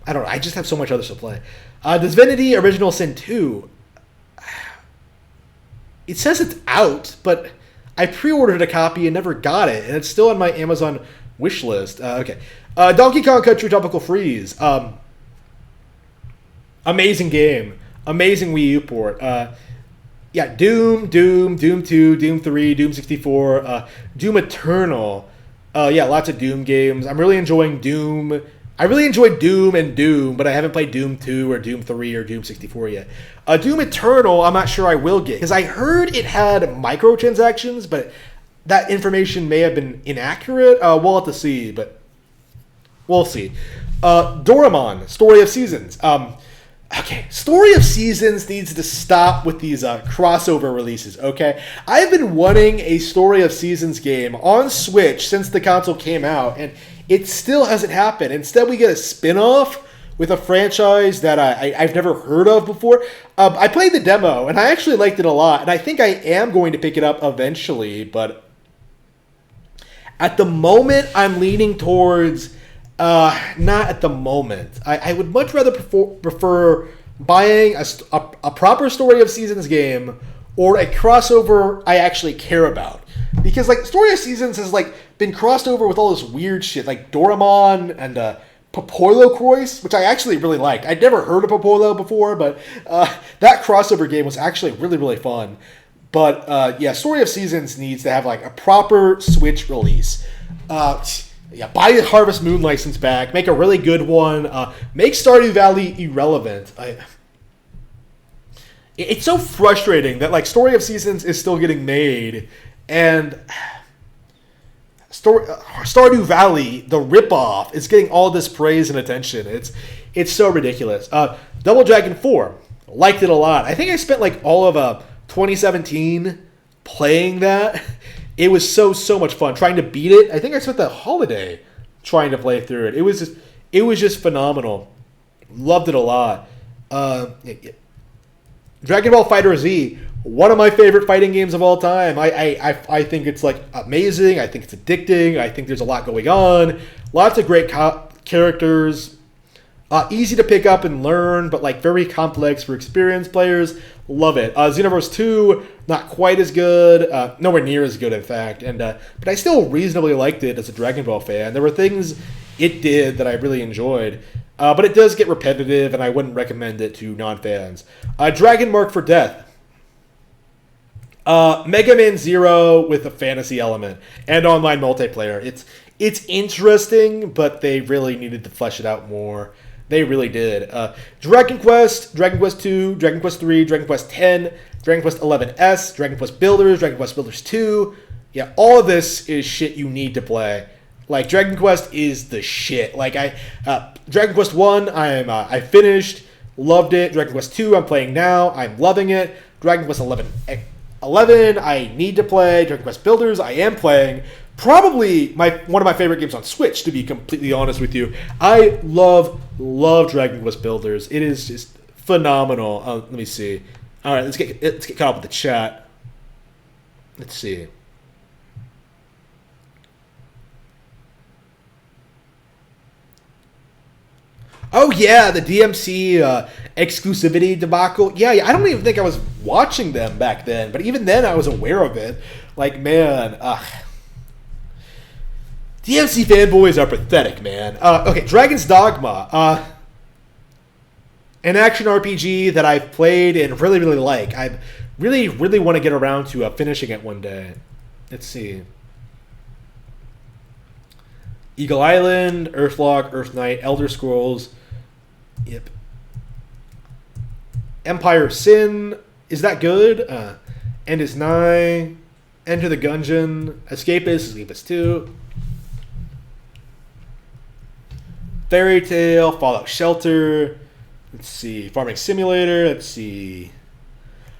I don't know, I just have so much other to play. Divinity Original Sin 2. It says it's out, but I pre-ordered a copy and never got it, and it's still on my Amazon wish list. Okay. Donkey Kong Country Tropical Freeze. Amazing game. Amazing Wii U port. Yeah, Doom 2, Doom 3, Doom 64, Doom Eternal. Yeah, lots of Doom games. I'm really enjoying Doom. I really enjoyed Doom and Doom, but I haven't played Doom 2 or Doom 3 or Doom 64 yet. Doom Eternal, I'm not sure I will get, because I heard it had microtransactions, but that information may have been inaccurate. We'll have to see, but we'll see. Doraemon, Story of Seasons. Okay, Story of Seasons needs to stop with these crossover releases, okay? I've been wanting a Story of Seasons game on Switch since the console came out, and it still hasn't happened. Instead, we get a spin-off with a franchise that I've never heard of before. I played the demo, and I actually liked it a lot, and I think I am going to pick it up eventually, but at the moment, I'm leaning towards... not at the moment. I would much rather prefer buying a proper Story of Seasons game or a crossover I actually care about. Because, like, Story of Seasons has, like, been crossed over with all this weird shit, like Doraemon and Popolo Croix, which I actually really liked. I'd never heard of Popolo before, but that crossover game was actually really, really fun. But, yeah, Story of Seasons needs to have, like, a proper Switch release. Yeah, buy the Harvest Moon license back. Make a really good one. Make Stardew Valley irrelevant. It's so frustrating that like Story of Seasons is still getting made, and Stardew Valley, the ripoff, is getting all this praise and attention. It's so ridiculous. Double Dragon 4, liked it a lot. I think I spent like all of 2017 playing that. It was so much fun trying to beat it. I think I spent the holiday trying to play through it. It was just phenomenal. Loved it a lot. Dragon Ball FighterZ, one of my favorite fighting games of all time. I think it's like amazing. I think it's addicting. I think there's a lot going on. Lots of great characters. Easy to pick up and learn, but like very complex for experienced players. Love it. Xenoverse 2, not quite as good. Nowhere near as good, in fact. But I still reasonably liked it as a Dragon Ball fan. There were things it did that I really enjoyed. But it does get repetitive, and I wouldn't recommend it to non-fans. Dragon Mark for Death. Mega Man Zero with a fantasy element and online multiplayer. It's interesting, but they really needed to flesh it out more. They really did. Dragon Quest 2, Dragon Quest 3, Dragon Quest 10, Dragon Quest 11S, Dragon Quest Builders, Dragon Quest Builders 2. Yeah, all of this is shit you need to play. Like, Dragon Quest is the shit. Like, Dragon Quest 1, I finished, loved it. Dragon Quest 2, I'm playing now, I'm loving it. Dragon Quest 11, I need to play. Dragon Quest Builders, I am playing. Probably one of my favorite games on Switch, to be completely honest with you. I love Dragon Quest Builders. It is just phenomenal. Let me see. All right, let's get caught up with the chat. Let's see. Oh yeah, the DMC exclusivity debacle. Yeah, I don't even think I was watching them back then, but even then I was aware of it. Like, man, DMC fanboys are pathetic, man. Okay, Dragon's Dogma. An action RPG that I've played and really, really like. I really, really want to get around to finishing it one day. Let's see. Eagle Island, Earthlock, Earth Knight, Elder Scrolls. Yep. Empire of Sin. Is that good? End is Nigh. Enter the Gungeon. Escapist 2. Fairy Tail, Fallout Shelter. Let's see. Farming Simulator. Let's see.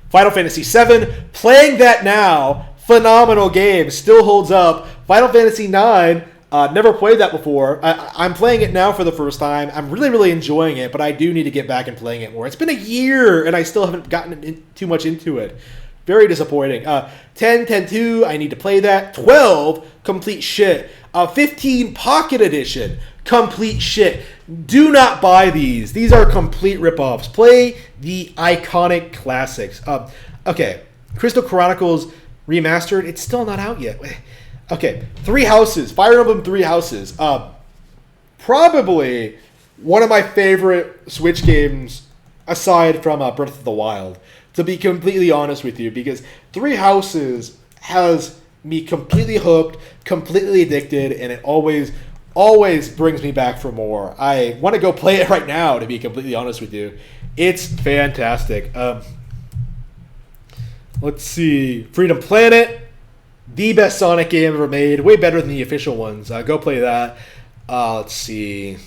Final Fantasy VII. Playing that now. Phenomenal game. Still holds up. Final Fantasy IX. Never played that before. I'm playing it now for the first time. I'm really, really enjoying it, but I do need to get back and playing it more. It's been a year, and I still haven't gotten too much into it. Very disappointing. 10-2, I need to play that. 12, complete shit. 15, Pocket Edition, complete shit. Do not buy these. These are complete ripoffs. Play the iconic classics. Okay, Crystal Chronicles Remastered, it's still not out yet. Okay, Three Houses, Fire Emblem Three Houses. Probably one of my favorite Switch games aside from Breath of the Wild, to be completely honest with you, because Three Houses has me completely hooked, completely addicted, and it always brings me back for more. I want to go play it right now, to be completely honest with you. It's fantastic. Let's see. Freedom Planet. the best Sonic game ever made. Way better than the official ones. Go play that. Let's see.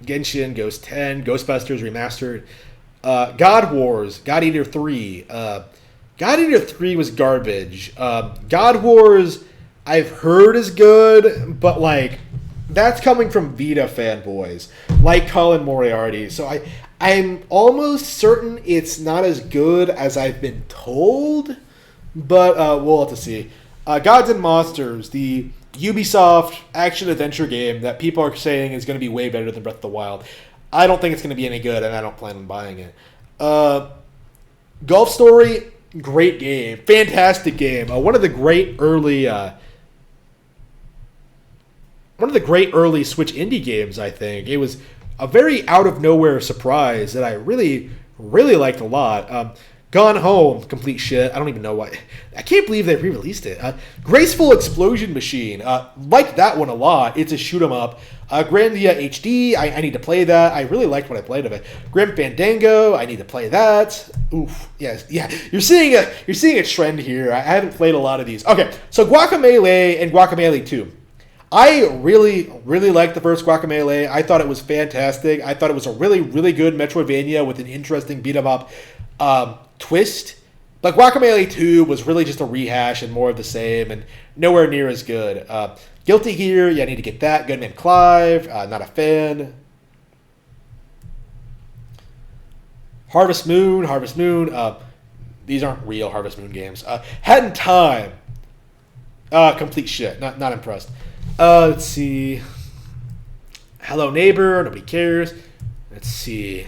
Genshin, Ghost 10, Ghostbusters Remastered. God Wars, God Eater 3. God Eater 3 was garbage. God Wars, I've heard is good, but like, that's coming from Vita fanboys, like Colin Moriarty. So I'm almost certain it's not as good as I've been told, but we'll have to see. Gods and Monsters, the Ubisoft action-adventure game that people are saying is going to be way better than Breath of the Wild. I don't think it's going to be any good, and I don't plan on buying it. Golf Story, great game. Fantastic game. One of the great early Switch indie games, I think. It was a very out-of-nowhere surprise that I really, really liked a lot. Gone Home, complete shit. I don't even know why. I can't believe they re-released it. Graceful Explosion Machine. Like that one a lot. It's a shoot-'em-up. Grandia HD, I need to play that. I really liked what I played of it. Grim Fandango, I need to play that. Oof, yes, yeah. You're seeing a trend here. I haven't played a lot of these. Okay, so Guacamelee and Guacamelee 2. I really, really liked the first Guacamelee. I thought it was fantastic. I thought it was a really, really good Metroidvania with an interesting beat-em-up twist. But Guacamelee 2 was really just a rehash and more of the same and nowhere near as good. Guilty Gear, yeah, I need to get that. Goodman Clive, not a fan. Harvest Moon. These aren't real Harvest Moon games. Hat in Time. Complete shit. Not impressed. Let's see. Hello Neighbor, nobody cares. Let's see.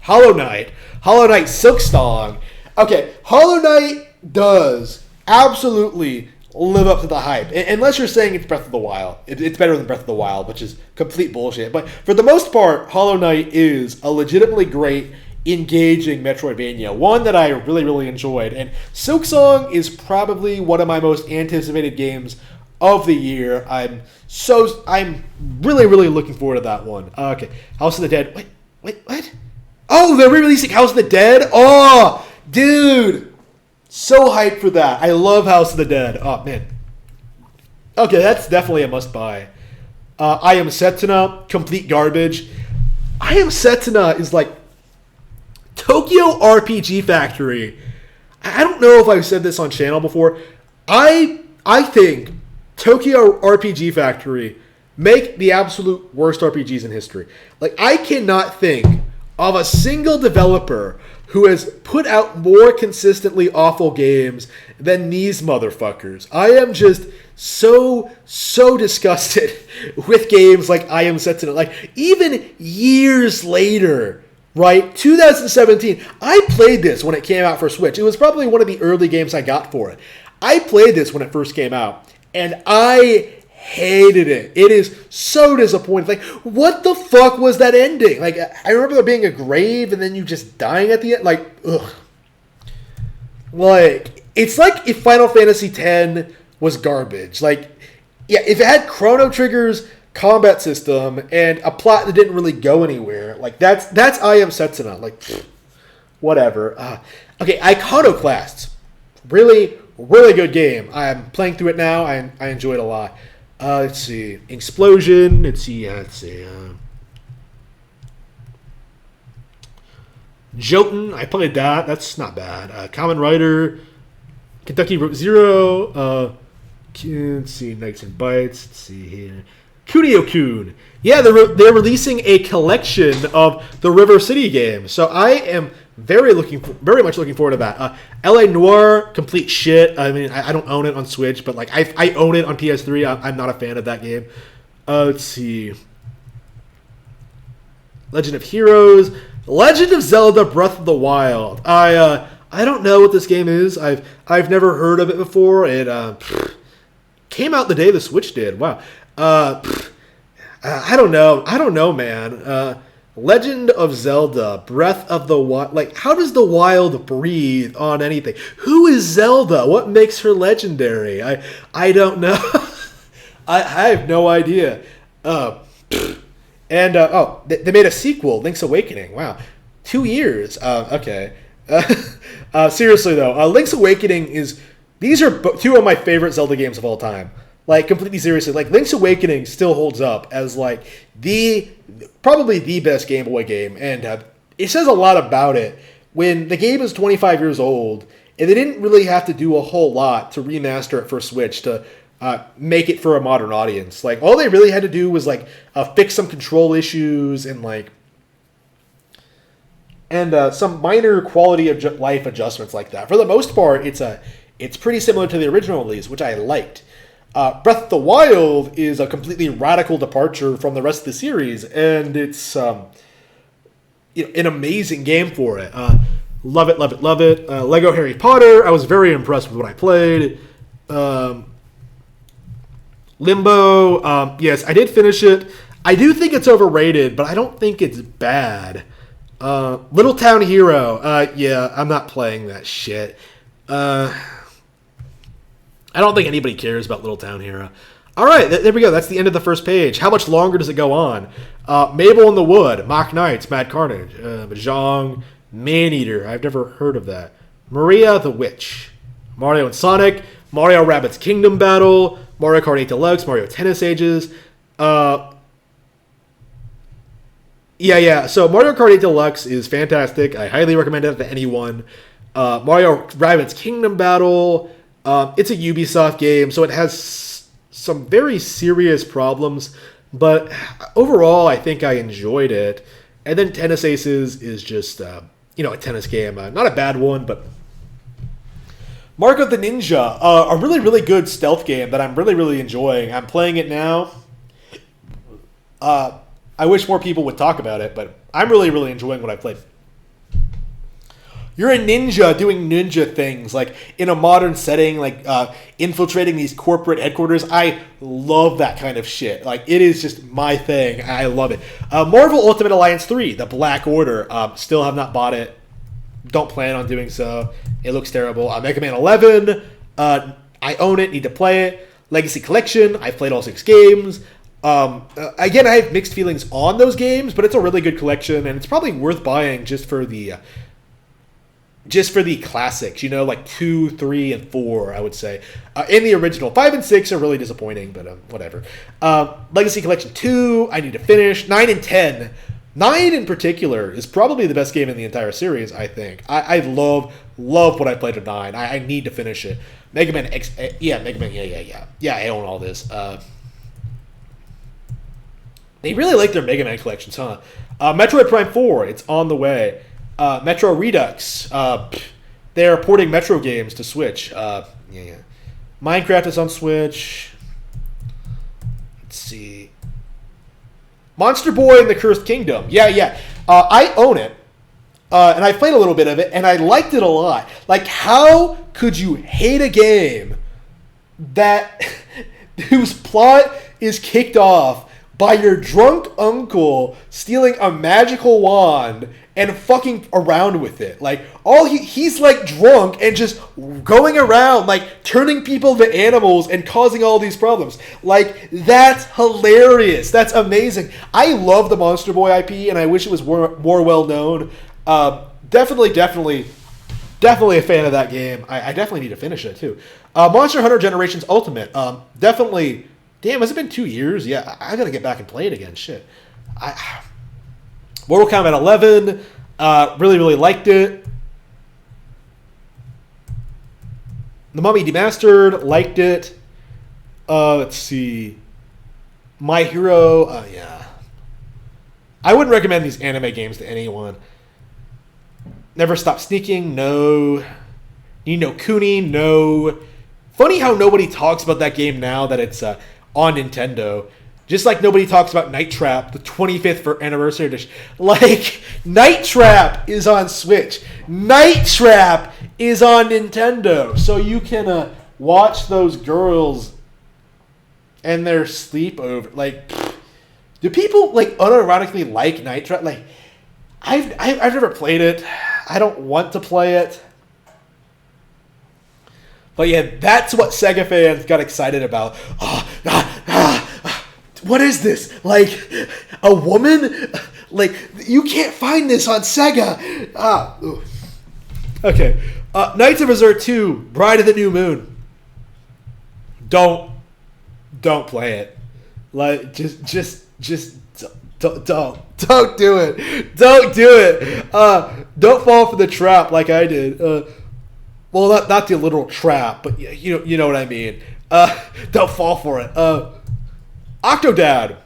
Hollow Knight Silksong. Okay, Hollow Knight does absolutely live up to the hype. Unless you're saying it's Breath of the Wild. It's better than Breath of the Wild, which is complete bullshit. But for the most part, Hollow Knight is a legitimately great, engaging Metroidvania. One that I really, really enjoyed. And Silksong is probably one of my most anticipated games of the year. I'm really, really looking forward to that one. Okay, House of the Dead. Wait, what? Oh, they're re-releasing House of the Dead? Oh, dude. So hyped for that. I love House of the Dead. Oh, man. Okay, that's definitely a must-buy. I Am Setsuna, complete garbage. I Am Setsuna is like Tokyo RPG Factory. I don't know if I've said this on channel before. I think Tokyo RPG Factory make the absolute worst RPGs in history. Like, I cannot think of a single developer who has put out more consistently awful games than these motherfuckers. I am just so disgusted with games like I Am Setsuna. Like, even years later, right? 2017, I played this when it came out for Switch. It was probably one of the early games I got for it. I played this when it first came out, and I hated it. It is so disappointing. Like, what the fuck was that ending? Like, I remember there being a grave and then you just dying at the end. Like, ugh. Like, it's like if Final Fantasy X was garbage. Like, yeah, if it had Chrono Trigger's combat system and a plot that didn't really go anywhere, like, that's I Am Setsuna. Like, pfft, whatever. Okay, Iconoclasts. Really, really good game. I'm playing through it now. I enjoy it a lot. Let's see. Explosion. Let's see. Jotun. I played that. That's not bad. Kamen Rider. Kentucky Route Zero. Let's see. Knights and Bites. Let's see here. Kunio-kun. Yeah, they're releasing a collection of the River City games. So I am very much looking forward to that. LA Noire, complete shit. I mean, I don't own it on Switch, but like I own it on PS3. I'm not a fan of that game. Let's see. Legend of Heroes, Legend of Zelda: Breath of the Wild. I don't know what this game is. I've never heard of it before. It came out the day the Switch did. Wow. I don't know, man. Legend of Zelda, Breath of the Wild. Like, how does the wild breathe on anything? Who is Zelda? What makes her legendary? I don't know. I have no idea. They made a sequel, Link's Awakening. Wow. 2 years. Okay. Seriously though, Link's Awakening is these are two of my favorite Zelda games of all time. Like completely seriously, like Link's Awakening still holds up as like the probably the best Game Boy game, and it says a lot about it when the game is 25 years old and they didn't really have to do a whole lot to remaster it for Switch to make it for a modern audience. Like all they really had to do was like fix some control issues and like some minor quality of life adjustments like that. For the most part, it's pretty similar to the original release, which I liked. Breath of the Wild is a completely radical departure from the rest of the series, and it's an amazing game for it. Love it, love it, love it. Lego Harry Potter, I was very impressed with what I played. Limbo, yes, I did finish it. I do think it's overrated, but I don't think it's bad. Little Town Hero, yeah, I'm not playing that shit. I don't think anybody cares about Little Town Hero. All right, there we go. That's the end of the first page. How much longer does it go on? Mabel in the Wood, Mock Knights, Mad Carnage, Mahjong, Maneater. I've never heard of that. Maria the Witch, Mario and Sonic, Mario Rabbids Kingdom Battle, Mario Kart 8 Deluxe, Mario Tennis Ages. Yeah. So Mario Kart 8 Deluxe is fantastic. I highly recommend it to anyone. Mario Rabbids Kingdom Battle. It's a Ubisoft game, so it has some very serious problems, but overall, I think I enjoyed it. And then Tennis Aces is just, a tennis game. Not a bad one, but Mark of the Ninja, a really, really good stealth game that I'm really, really enjoying. I'm playing it now. I wish more people would talk about it, but I'm really, really enjoying what I played. You're a ninja doing ninja things, like in a modern setting, like infiltrating these corporate headquarters. I love that kind of shit. Like, it is just my thing. I love it. Marvel Ultimate Alliance 3, The Black Order. Still have not bought it. Don't plan on doing so. It looks terrible. Mega Man 11. I own it. Need to play it. Legacy Collection. I've played all 6 games. Again, I have mixed feelings on those games, but it's a really good collection, and it's probably worth buying just for the classics, like 2, 3, and 4, I would say. In the original, 5 and 6 are really disappointing, but whatever. Legacy Collection 2, I need to finish. 9 and 10. 9 in particular is probably the best game in the entire series, I think. I love what I played with 9. I need to finish it. Mega Man X, Mega Man, yeah. Yeah, I own all this. They really like their Mega Man collections, huh? Metroid Prime 4, it's on the way. Metro Redux. They're porting Metro games to Switch. Minecraft is on Switch. Let's see. Monster Boy and the Cursed Kingdom. Yeah. I own it. And I played a little bit of it, and I liked it a lot. Like, how could you hate a game that whose plot is kicked off by your drunk uncle stealing a magical wand and fucking around with it? Like, he's like drunk and just going around, like turning people to animals and causing all these problems. Like, that's hilarious. That's amazing. I love the Monster Boy IP, and I wish it was more well known. Definitely a fan of that game. I definitely need to finish it too. Monster Hunter Generations Ultimate. Definitely. Damn, has it been 2 years? Yeah, I gotta get back and play it again. Shit. Mortal Kombat 11, really, really liked it. The Mummy Demastered, liked it. Let's see. My Hero, yeah. I wouldn't recommend these anime games to anyone. Never Stop Sneaking, no. Ni no Kuni, no. Funny how nobody talks about that game now that it's on Nintendo. Just like nobody talks about Night Trap, the 25th anniversary edition. Like, Night Trap is on Switch. Night Trap is on Nintendo. So you can watch those girls and their sleepover. Like, do people, like, unironically like Night Trap? Like, I've never played it. I don't want to play it. But yeah, that's what Sega fans got excited about. What is this? Like, a woman? Like, you can't find this on Sega. Okay. Knights of Berserk 2, Bride of the New Moon. Don't play it. Like, just don't do it. Don't do it. Don't fall for the trap like I did. Well, not the literal trap, but you know what I mean. Don't fall for it. Octodad.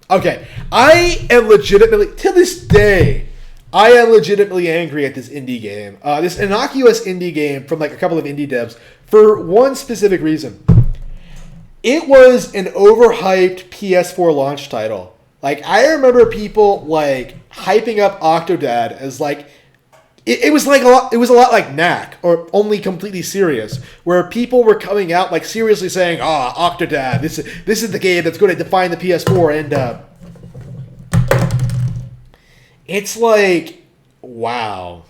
Okay, I am legitimately, to this day, I am legitimately angry at this indie game. This innocuous indie game from like a couple of indie devs for one specific reason. It was an overhyped PS4 launch title. Like, I remember people like hyping up Octodad as like it was like a lot like Knack, or Only Completely Serious, where people were coming out like seriously saying, Octodad, this is the game that's going to define the PS4, and it's like, wow,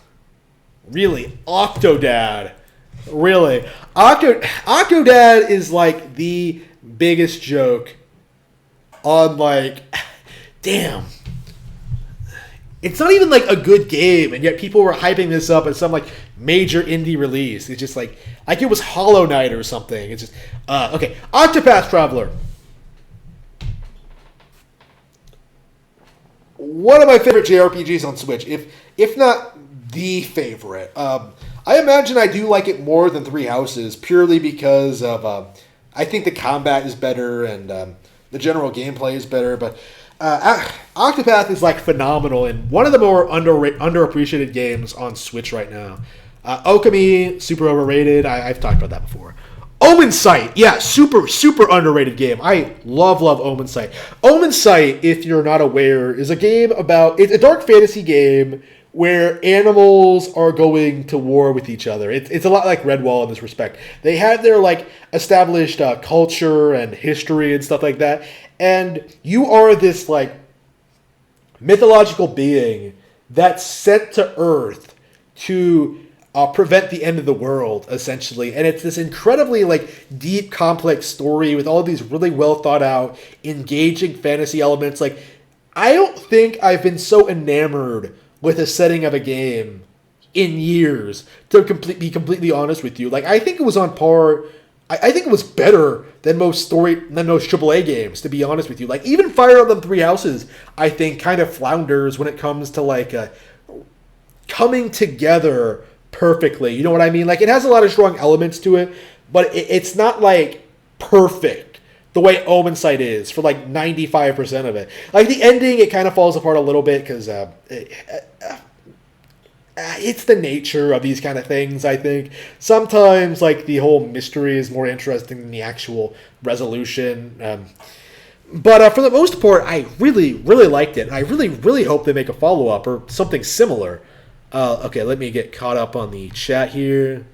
really, Octodad, really, Octodad is like the biggest joke on like, damn. It's not even like a good game, and yet people were hyping this up as some like major indie release. It's just like it was Hollow Knight or something. It's just okay. Octopath Traveler. One of my favorite JRPGs on Switch, if not the favorite. I imagine I do like it more than Three Houses, purely because of I think the combat is better and the general gameplay is better, but. Octopath is like phenomenal and one of the more underappreciated games on Switch right now. Okami, super overrated. I've talked about that before. Omen Sight, yeah, super underrated game. I love Omen Sight. Omen Sight, if you're not aware, is a game about, it's a dark fantasy game where animals are going to war with each other. It's a lot like Redwall in this respect. They have their like established culture and history and stuff like that. And you are this like mythological being that's sent to Earth to prevent the end of the world, essentially. And it's this incredibly like deep, complex story with all these really well thought out, engaging fantasy elements. Like, I don't think I've been so enamored with a setting of a game in years, to be completely honest with you. Like, I think it was on par. I think it was better than most AAA games, to be honest with you. Like, even Fire Emblem Three Houses, I think, kind of flounders when it comes to like coming together perfectly. You know what I mean? Like, it has a lot of strong elements to it, but it's not like perfect the way Omen Sight is for like 95% of it. Like, the ending, it kind of falls apart a little bit because it's the nature of these kind of things, I think. Sometimes, like, the whole mystery is more interesting than the actual resolution. But for the most part, I really, really liked it. And I really, really hope they make a follow-up or something similar. Okay, let me get caught up on the chat here.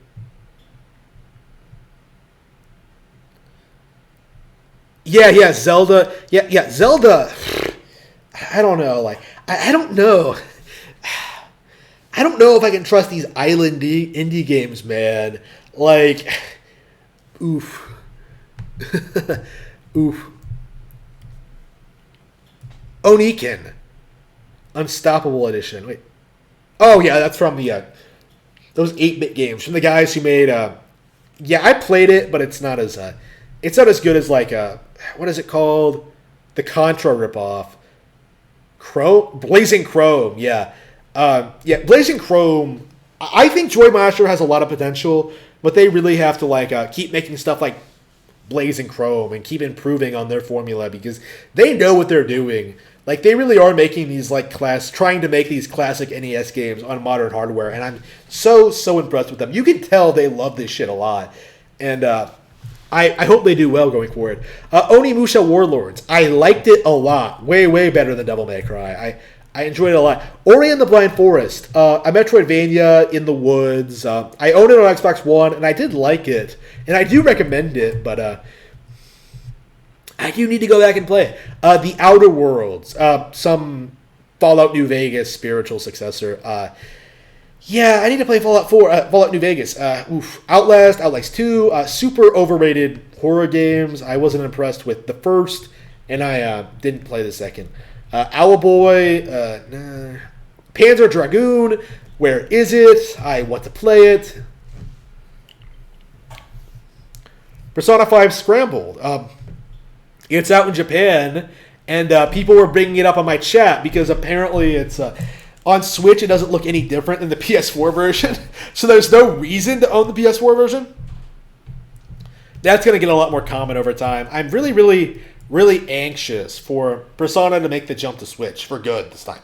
Yeah, Zelda. Yeah, Zelda. I don't know. Like, I don't know. I don't know if I can trust these island indie games, man. Like, oof. Oof. Oniken. Unstoppable Edition. Wait. Oh, yeah, that's from the those 8-bit games. From the guys who made... yeah, I played it, but it's not as good as, like, what is it called? The Contra ripoff. Blazing Chrome, yeah. Blazing Chrome, I think Joy Master has a lot of potential, but they really have to like keep making stuff like Blazing Chrome and keep improving on their formula because they know what they're doing. Like, they really are making these like trying to make these classic NES games on modern hardware, and I'm so impressed with them. You can tell they love this shit a lot, and I hope they do well going forward. Onimusha Warlords, I liked it a lot, way better than Devil May Cry. I enjoyed it a lot. Ori and the Blind Forest, a Metroidvania in the woods. I own it on Xbox One, and I did like it. And I do recommend it, but I do need to go back and play it. The Outer Worlds, some Fallout New Vegas spiritual successor. Yeah, I need to play Fallout 4, Fallout New Vegas. Outlast 2, super overrated horror games. I wasn't impressed with the first, and I didn't play the second. Owlboy, Panzer Dragoon, Where is it? I want to play it. Persona 5 Scrambled. It's out in Japan, and people were bringing it up on my chat because apparently it's on Switch. It doesn't look any different than the PS4 version, so there's no reason to own the PS4 version. That's going to get a lot more common over time. I'm really, really, really anxious for Persona to make the jump to Switch for good this time.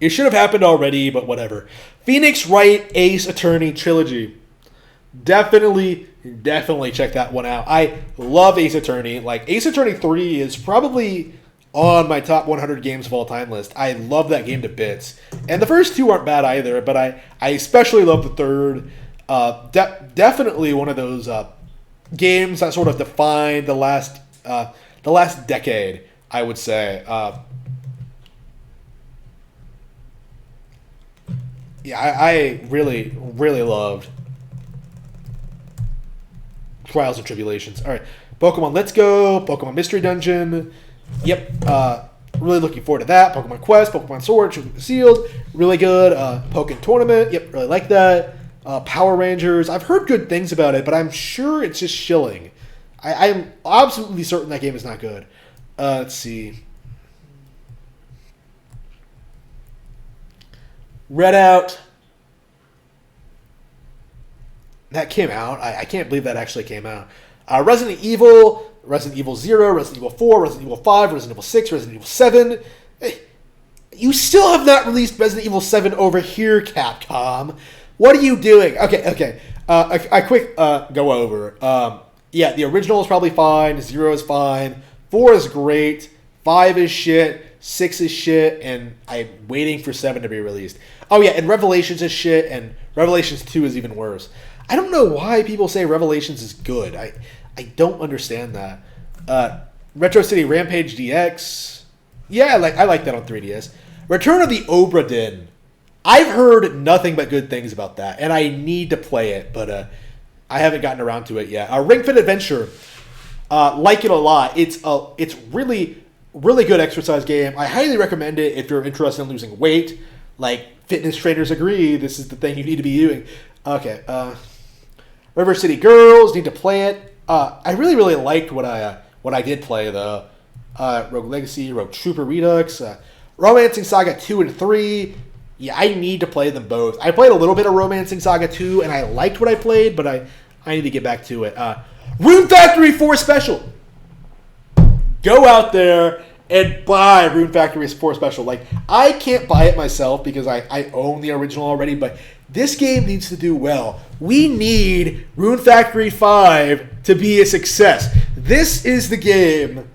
It should have happened already, but whatever. Phoenix Wright Ace Attorney Trilogy. Definitely check that one out. I love Ace Attorney. Like, Ace Attorney 3 is probably on my top 100 games of all time list. I love that game to bits. And the first two aren't bad either, but I especially love the third. Definitely one of those games that sort of defined the last decade, I would say. I really, really loved Trials and Tribulations. All right, Pokemon Let's Go, Pokemon Mystery Dungeon. Yep, really looking forward to that. Pokemon Quest, Pokemon Sword, Sealed, really good. Pokemon Tournament, yep, really like that. Power Rangers, I've heard good things about it, but I'm sure it's just shilling. I'm absolutely certain that game is not good. Let's see. Redout. That came out. I can't believe that actually came out. Resident Evil 0, Resident Evil 4, Resident Evil 5, Resident Evil 6, Resident Evil 7. You still have not released Resident Evil 7 over here, Capcom. What are you doing? Okay. A quick go over. Yeah, the original is probably fine. 0 is fine. 4 is great. 5 is shit. 6 is shit. And I'm waiting for 7 to be released. Oh, yeah, and Revelations is shit. And Revelations 2 is even worse. I don't know why people say Revelations is good. I don't understand that. Retro City Rampage DX. Yeah, I like that on 3DS. Return of the Obra Dinn. I've heard nothing but good things about that, and I need to play it, but I haven't gotten around to it yet. Ring Fit Adventure, like it a lot. It's really, really good exercise game. I highly recommend it if you're interested in losing weight. Like, fitness trainers agree, this is the thing you need to be doing. Okay, River City Girls, need to play it. I really, really liked what I did play, though. Rogue Legacy, Rogue Trooper Redux, Romancing Saga 2 and 3. Yeah, I need to play them both. I played a little bit of Romancing Saga 2, and I liked what I played, but I need to get back to it. Rune Factory 4 Special. Go out there and buy Rune Factory 4 Special. Like, I can't buy it myself because I own the original already, but this game needs to do well. We need Rune Factory 5 to be a success. This is the game.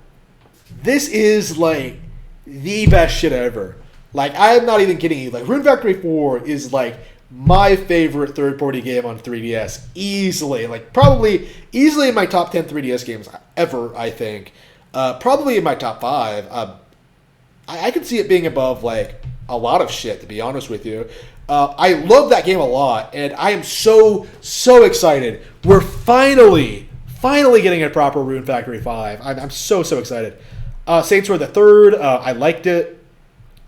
This is, like, the best shit ever. Like, I'm not even kidding you. Like, Rune Factory 4 is, like, my favorite third-party game on 3DS. Easily. Like, probably easily in my top 10 3DS games ever, I think. Probably in my top 5. I could see it being above, like, a lot of shit, to be honest with you. I love that game a lot, and I am so excited. We're finally getting a proper Rune Factory 5. I'm so excited. Saints Row the Third, I liked it.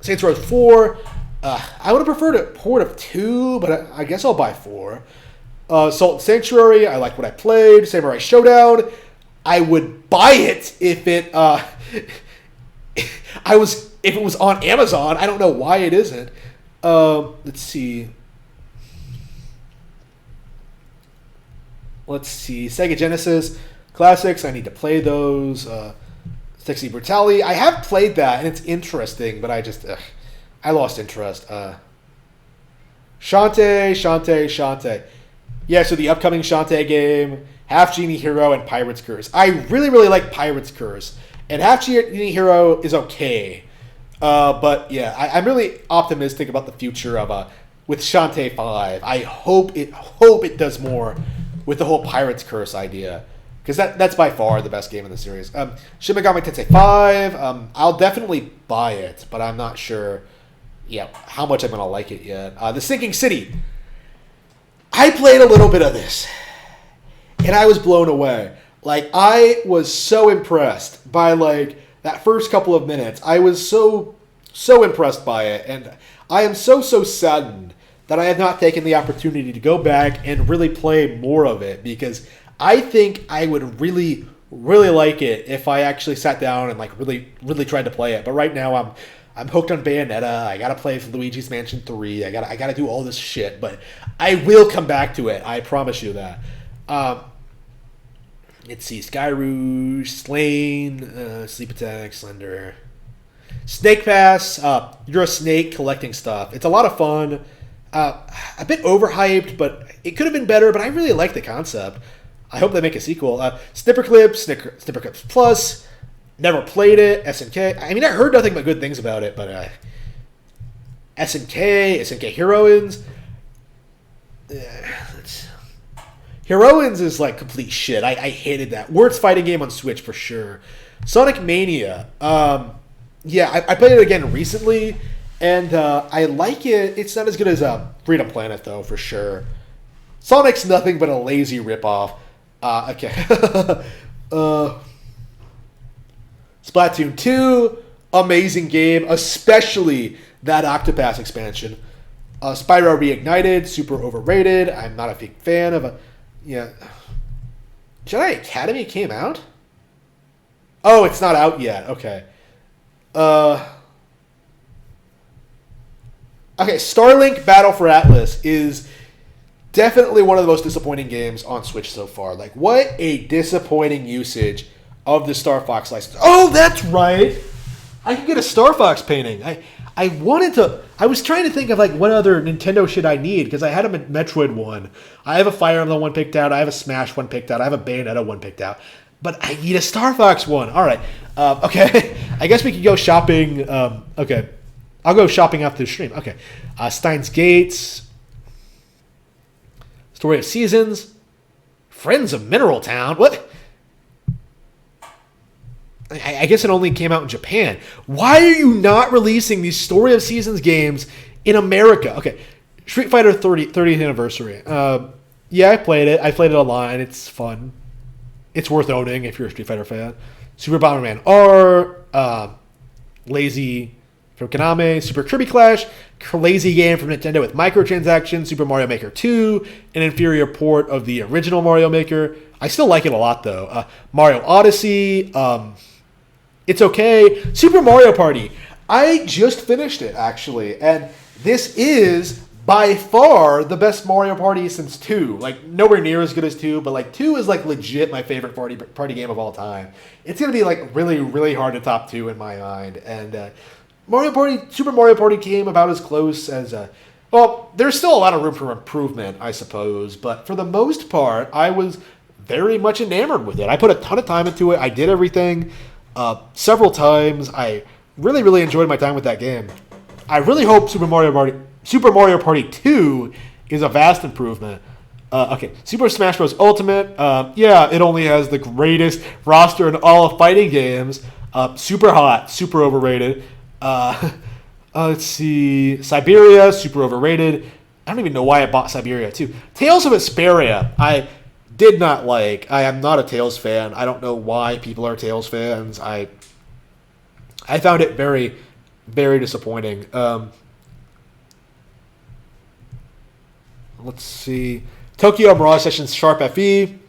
Saints Row 4, I would have preferred a port of 2, but I guess I'll buy 4. Salt and Sanctuary, I like what I played. Samurai Showdown, I would buy it if it if it was on Amazon. I don't know why it isn't. Let's see. Sega Genesis Classics, I need to play those. Sexy Brutality. I have played that, and it's interesting, but I lost interest. Shantae. Yeah, so the upcoming Shantae game, Half Genie Hero, and Pirate's Curse. I really, really like Pirate's Curse, and Half Genie Hero is okay. But yeah, I'm really optimistic about the future of with Shantae 5. I hope it does more with the whole Pirate's Curse idea. Because that's by far the best game in the series. Shin Megami Tensei 5, I'll definitely buy it, but I'm not sure how much I'm going to like it yet. The Sinking City. I played a little bit of this, and I was blown away. Like, I was so impressed by, like, that first couple of minutes. I was so impressed by it, and I am so saddened that I have not taken the opportunity to go back and really play more of it, because I think I would really, really like it if I actually sat down and like really, really tried to play it. But right now I'm hooked on Bayonetta. I gotta play Luigi's Mansion 3. I gotta do all this shit. But I will come back to it. I promise you that. Let's see, Sky Rouge, Slain, Sleep Attack, Slender, Snake Pass. You're a snake collecting stuff. It's a lot of fun. A bit overhyped, but it could have been better. But I really like the concept. I hope they make a sequel. Snipper Clips, Snipper Clips Plus. Never played it. SNK. I mean, I heard nothing but good things about it. But SNK Heroines. Heroines is like complete shit. I hated that. Worst fighting game on Switch for sure. Sonic Mania. Yeah, I played it again recently, and I like it. It's not as good as Freedom Planet, though, for sure. Sonic's nothing but a lazy ripoff. Okay. Splatoon 2, amazing game, especially that Octopath expansion. Spyro Reignited, super overrated. I'm not a big fan of Jedi Academy came out? Oh, it's not out yet. Okay. Okay, Starlink Battle for Atlas is definitely one of the most disappointing games on Switch so far. Like, what a disappointing usage of the Star Fox license. Oh, that's right. I can get a Star Fox painting. I wanted to. I was trying to think of like what other Nintendo shit I need, because I had a Metroid one. I have a Fire Emblem one picked out. I have a Smash one picked out. I have a Bayonetta one picked out. But I need a Star Fox one. All right. Okay. I guess we could go shopping. Okay. I'll go shopping after the stream. Okay. Steins Gates. Story of Seasons. Friends of Mineral Town. What? I guess it only came out in Japan. Why are you not releasing these Story of Seasons games in America? Okay. Street Fighter 30th anniversary. Yeah, I played it. I played it online. It's fun. It's worth owning if you're a Street Fighter fan. Super Bomberman R. Lazy from Konami. Super Kirby Clash. Lazy game from Nintendo with microtransactions. Super Mario Maker 2. An inferior port of the original Mario Maker. I still like it a lot, though. Mario Odyssey. It's okay. Super Mario Party. I just finished it, actually. And this is by far the best Mario Party since 2. Like, nowhere near as good as 2, but like 2 is like legit my favorite party game of all time. It's going to be like really, really hard to top 2 in my mind. And Super Mario Party came about as close as... well, there's still a lot of room for improvement, I suppose. But for the most part, I was very much enamored with it. I put a ton of time into it. I did everything several times. I really, really enjoyed my time with that game. I really hope Super Mario Party 2 is a vast improvement. Okay, Super Smash Bros. Ultimate. Yeah, it only has the greatest roster in all of fighting games. Super hot, super overrated. Let's see. Siberia, super overrated. I don't even know why I bought Siberia too. Tales of Vesperia, I did not like. I am not a Tales fan. I don't know why people are Tales fans. I found it very, very disappointing. Let's see. Tokyo Mirage Sessions Sharp FE.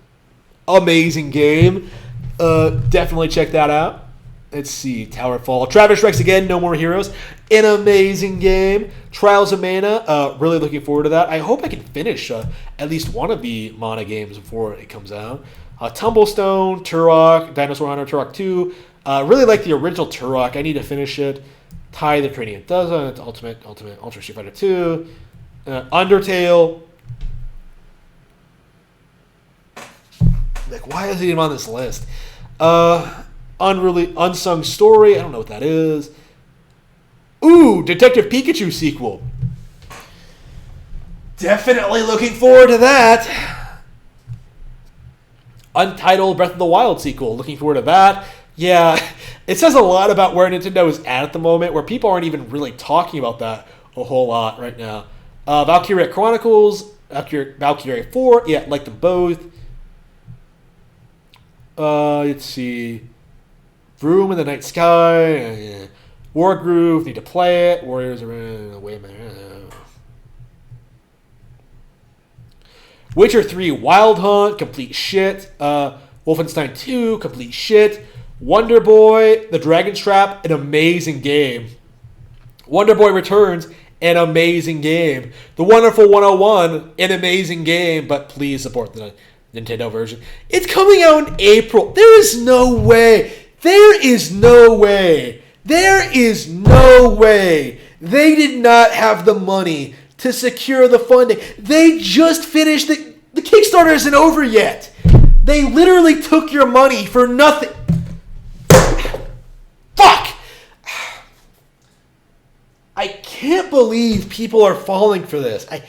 Amazing game. Definitely check that out. Let's see. Towerfall. Travis Strikes Again. No More Heroes. An amazing game. Trials of Mana. Really looking forward to that. I hope I can finish at least one of the Mana games before it comes out. Tumblestone. Turok. Dinosaur Hunter. Turok 2. Really like the original Turok. I need to finish it. Tai the Cranium Dozen. Ultimate. Ultra Street Fighter 2. Undertale. Like, why is it even on this list? Unsung Story. I don't know what that is. Ooh, Detective Pikachu sequel. Definitely looking forward to that. Untitled Breath of the Wild sequel. Looking forward to that. Yeah, it says a lot about where Nintendo is at the moment, where people aren't even really talking about that a whole lot right now. Valkyria Chronicles. Valkyria 4. Yeah, like them both. Let's see. Vroom in the Night Sky. War Groove, need to play it. Warriors are wait a minute. Witcher 3 Wild Hunt, complete shit. Wolfenstein 2, complete shit. Wonder Boy, The Dragon's Trap, an amazing game. Wonder Boy Returns, an amazing game. The Wonderful 101, an amazing game, but please support the Nintendo version. It's coming out in April. There is no way. There is no way. There is no way. They did not have the money to secure the funding. They just finished the Kickstarter isn't over yet. They literally took your money for nothing. Fuck! I can't believe people are falling for this. I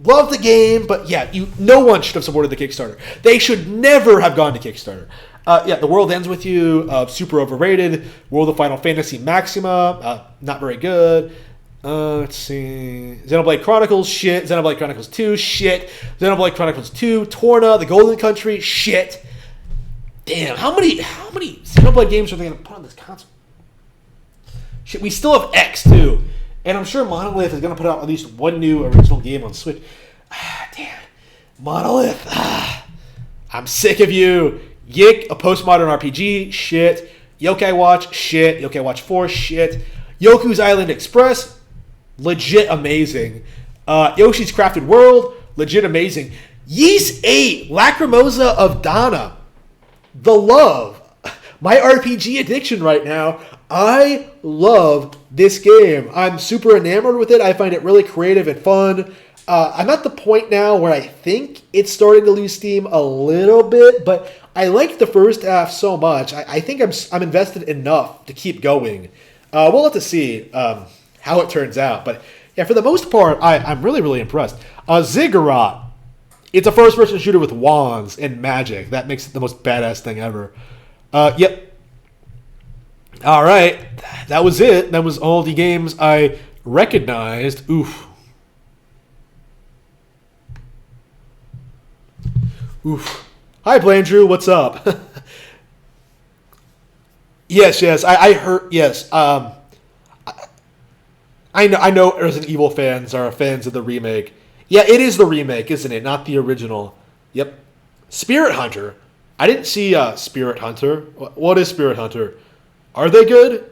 love the game, but yeah, no one should have supported the Kickstarter. They should never have gone to Kickstarter. The World Ends With You, super overrated. World of Final Fantasy Maxima, not very good. Let's see. Xenoblade Chronicles, shit. Xenoblade Chronicles 2, shit. Xenoblade Chronicles 2, Torna, The Golden Country, shit. Damn, how many Xenoblade games are they going to put on this console? Shit, we still have X, too. And I'm sure Monolith is going to put out at least one new original game on Switch. Damn. Monolith. I'm sick of you. Yik, a postmodern RPG, shit. Yokai Watch, shit. Yokai Watch 4, shit. Yoku's Island Express, legit amazing. Yoshi's Crafted World, legit amazing. Ys 8, Lacrimosa of Dana. The love. My RPG addiction right now. I love this game. I'm super enamored with it. I find it really creative and fun. I'm at the point now where I think it's starting to lose steam a little bit, but I liked the first half so much. I think I'm invested enough to keep going. We'll have to see how it turns out. But yeah, for the most part, I'm really, really impressed. Ziggurat. It's a first-person shooter with wands and magic. That makes it the most badass thing ever. Yep. All right. That was it. That was all the games I recognized. Oof. Hi, Blandrew. What's up? Yes. I heard. Yes. I know. Resident Evil fans are fans of the remake. Yeah, it is the remake, isn't it? Not the original. Yep. Spirit Hunter. I didn't see Spirit Hunter. What is Spirit Hunter? Are they good?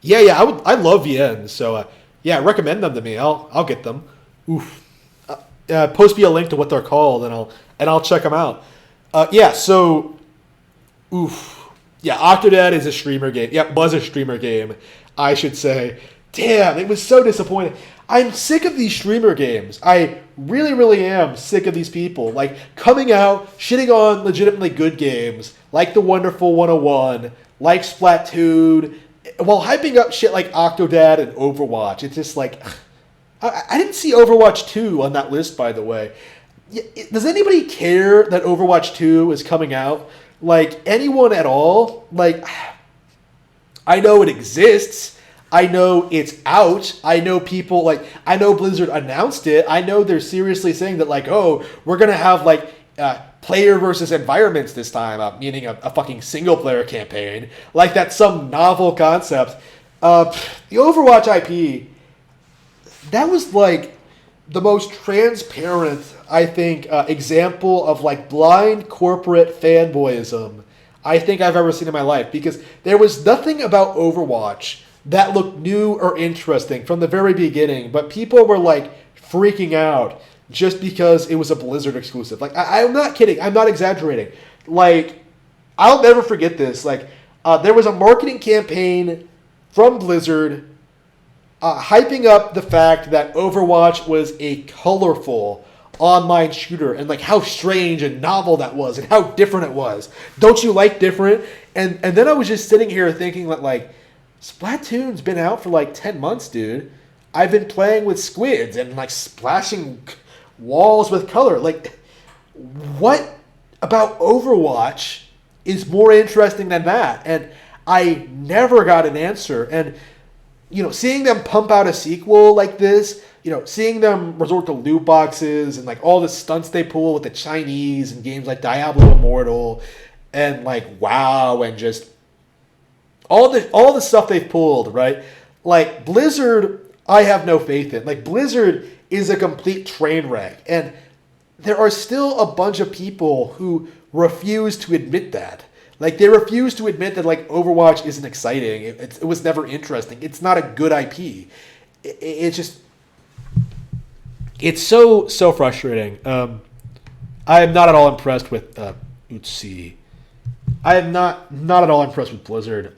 Yeah. I love VN. So yeah, recommend them to me. I'll get them. Oof. Post me a link to what they're called, and I'll check them out. So, oof. Yeah, Octodad is a streamer game. Yeah, was a streamer game, I should say. Damn, it was so disappointing. I'm sick of these streamer games. I really, really am sick of these people. Like, coming out, shitting on legitimately good games, like The Wonderful 101, like Splatoon, while hyping up shit like Octodad and Overwatch. It's just like... I didn't see Overwatch 2 on that list, by the way. Does anybody care that Overwatch 2 is coming out? Like, anyone at all? Like, I know it exists. I know it's out. I know people, like, I know Blizzard announced it. I know they're seriously saying that, like, oh, we're going to have, like, player versus environments this time, meaning a fucking single-player campaign. Like, that's some novel concept. The Overwatch IP... that was like the most transparent, I think, example of like blind corporate fanboyism I think I've ever seen in my life, because there was nothing about Overwatch that looked new or interesting from the very beginning, but people were like freaking out just because it was a Blizzard exclusive. Like, I'm not kidding. I'm not exaggerating. Like, I'll never forget this. Like, there was a marketing campaign from Blizzard hyping up the fact that Overwatch was a colorful online shooter, and like how strange and novel that was, and how different it was. Don't you like different? And then I was just sitting here thinking that, like, Splatoon's been out for like 10 months, dude. I've been playing with squids and like splashing walls with color. Like, what about Overwatch is more interesting than that? And I never got an answer. And you know, seeing them pump out a sequel like this, you know, seeing them resort to loot boxes and like all the stunts they pull with the Chinese and games like Diablo Immortal and like WoW and just all the stuff they've pulled, right? Like Blizzard, I have no faith in. Like Blizzard is a complete train wreck, and there are still a bunch of people who refuse to admit that. Like they refuse to admit that like Overwatch isn't exciting. It was never interesting. It's not a good IP. It's just it's so frustrating. I am not at all impressed with Utsi. I am not at all impressed with Blizzard.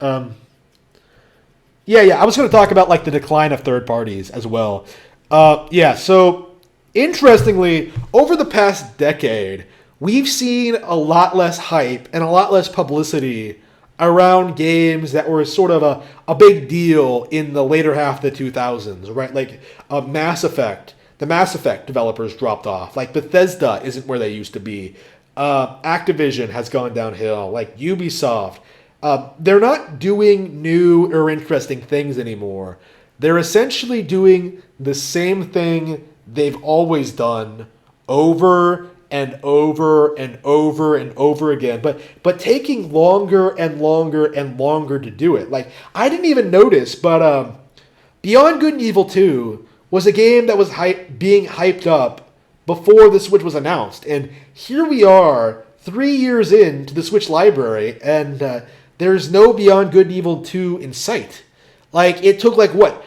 Yeah. I was going to talk about like the decline of third parties as well. So interestingly, over the past decade, we've seen a lot less hype and a lot less publicity around games that were sort of a big deal in the later half of the 2000s, right? Like Mass Effect. The Mass Effect developers dropped off. Like Bethesda isn't where they used to be. Activision has gone downhill. Like Ubisoft. They're not doing new or interesting things anymore. They're essentially doing the same thing they've always done over and over and over and over again, but taking longer and longer and longer to do it. Like I didn't even notice, but Beyond Good and Evil 2 was a game that was being hyped up before the Switch was announced, and here we are 3 years into the Switch library, and there's no Beyond Good and Evil 2 in sight. Like it took like what?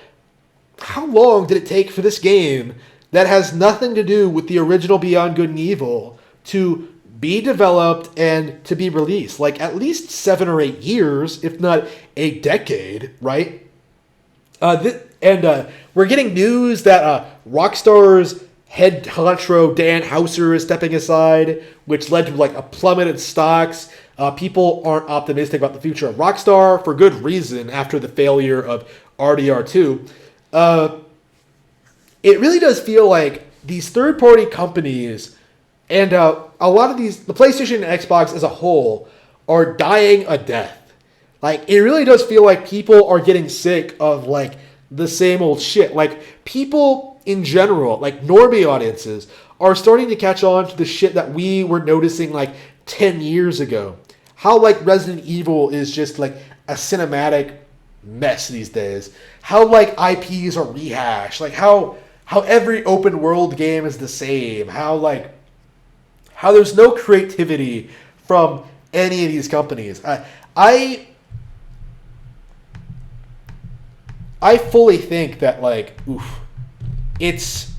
How long did it take for this game that has nothing to do with the original Beyond Good and Evil to be developed and to be released? Like at least 7 or 8 years, if not a decade, right? We're getting news that Rockstar's head honcho Dan Houser is stepping aside, which led to like a plummeted stocks. People aren't optimistic about the future of Rockstar for good reason after the failure of RDR2. It really does feel like these third-party companies and a lot of the PlayStation and Xbox as a whole are dying a death. Like, it really does feel like people are getting sick of, like, the same old shit. Like, people in general, like, normie audiences, are starting to catch on to the shit that we were noticing, like, 10 years ago. How, like, Resident Evil is just, like, a cinematic mess these days. How, like, IPs are rehashed. Like, how every open world game is the same. How there's no creativity from any of these companies. I fully think that it's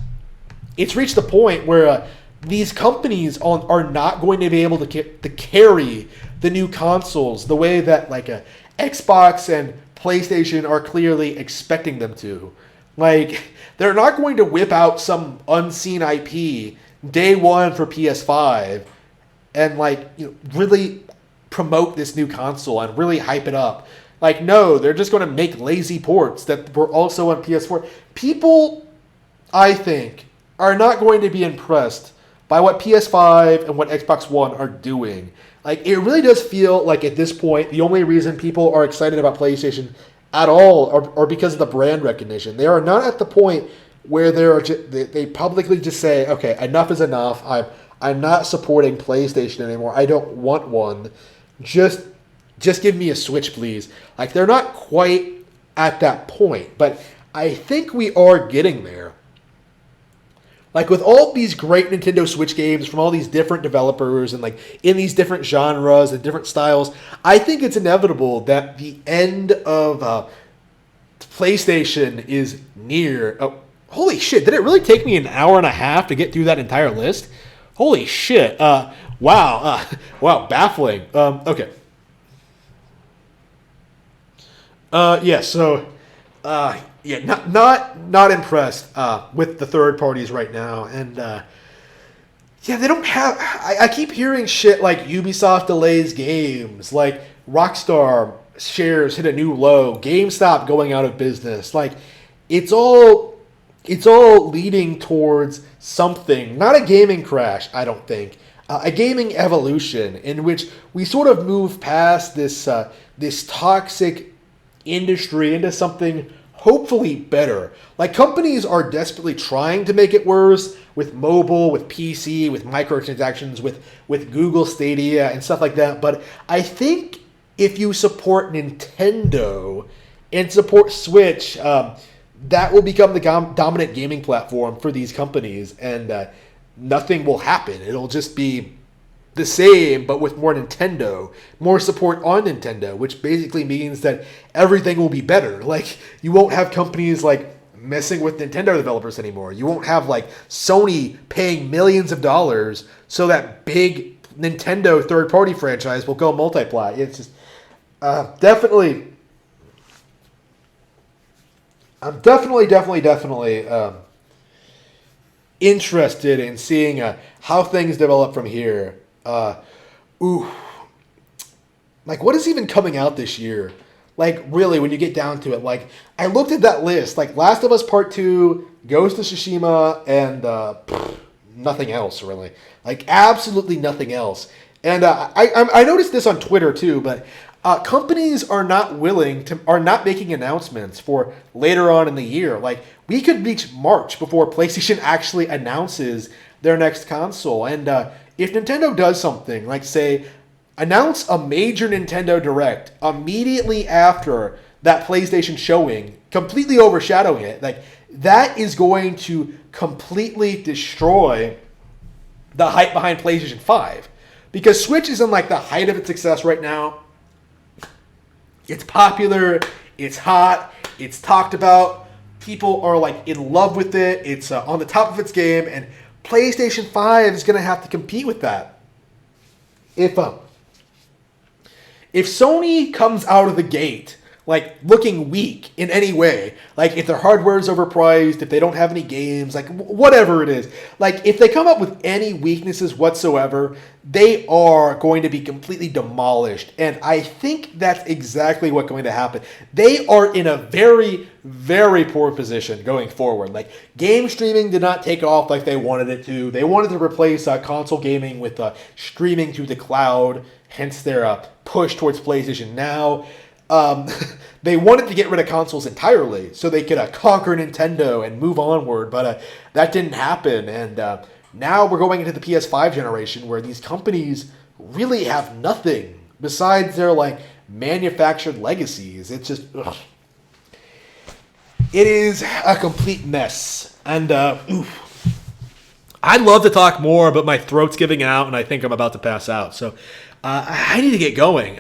reached the point where these companies are not going to be able to carry the new consoles the way that Xbox and PlayStation are clearly expecting them to. Like, they're not going to whip out some unseen IP day one for PS5 and really promote this new console and really hype it up. Like, no, they're just going to make lazy ports that were also on PS4. People, I think, are not going to be impressed by what PS5 and what Xbox One are doing. Like, it really does feel like at this point, the only reason people are excited about PlayStation at all are because of the brand recognition. They are not at the point where they publicly just say, okay, enough is enough. I'm not supporting PlayStation anymore. I don't want one. Just give me a Switch, please. Like, they're not quite at that point, but I think we are getting there. Like, with all these great Nintendo Switch games from all these different developers and, in these different genres and different styles, I think it's inevitable that the end of PlayStation is near. Oh, holy shit, did it really take me an hour and a half to get through that entire list? Holy shit. Wow, baffling. Okay. Not impressed with the third parties right now, and they don't have. I keep hearing shit like Ubisoft delays games, like Rockstar shares hit a new low, GameStop going out of business. Like, it's all leading towards something, not a gaming crash, I don't think. A gaming evolution in which we sort of move past this toxic industry into something hopefully better. Like, companies are desperately trying to make it worse with mobile, with PC, with microtransactions, with Google Stadia and stuff like that. But I think if you support Nintendo and support Switch, that will become the dominant gaming platform for these companies, and nothing will happen. It'll just be the same, but with more Nintendo, more support on Nintendo, which basically means that everything will be better. Like, you won't have companies like messing with Nintendo developers anymore. You won't have like Sony paying millions of dollars so that big Nintendo third-party franchise will go multiply. It's just definitely. I'm definitely interested in seeing how things develop from here. Like, what is even coming out this year? Like, really, when you get down to it, like, I looked at that list, like, Last of Us Part 2, Ghost of Tsushima, and nothing else, really. Like, absolutely nothing else. And I noticed this on Twitter, too, but companies are not making announcements for later on in the year. Like, we could reach March before PlayStation actually announces their next console. And if Nintendo does something, like, say, announce a major Nintendo Direct immediately after that PlayStation showing, completely overshadowing it, like, that is going to completely destroy the hype behind PlayStation 5. Because Switch is in, like, the height of its success right now. It's popular, it's hot, it's talked about, people are, like, in love with it, it's on the top of its game, and PlayStation 5 is going to have to compete with that. If Sony comes out of the gate, like, looking weak in any way, like, if their hardware is overpriced, if they don't have any games, like, whatever it is, like, if they come up with any weaknesses whatsoever, they are going to be completely demolished. And I think that's exactly what's going to happen. They are in a very, very poor position going forward. Like, game streaming did not take off like they wanted it to. They wanted to replace console gaming with streaming to the cloud, hence their push towards PlayStation Now. They wanted to get rid of consoles entirely so they could conquer Nintendo and move onward, but that didn't happen. And now we're going into the PS5 generation where these companies really have nothing besides their, like, manufactured legacies. It's just, ugh. It is a complete mess. And I'd love to talk more, but my throat's giving out and I think I'm about to pass out. So I need to get going.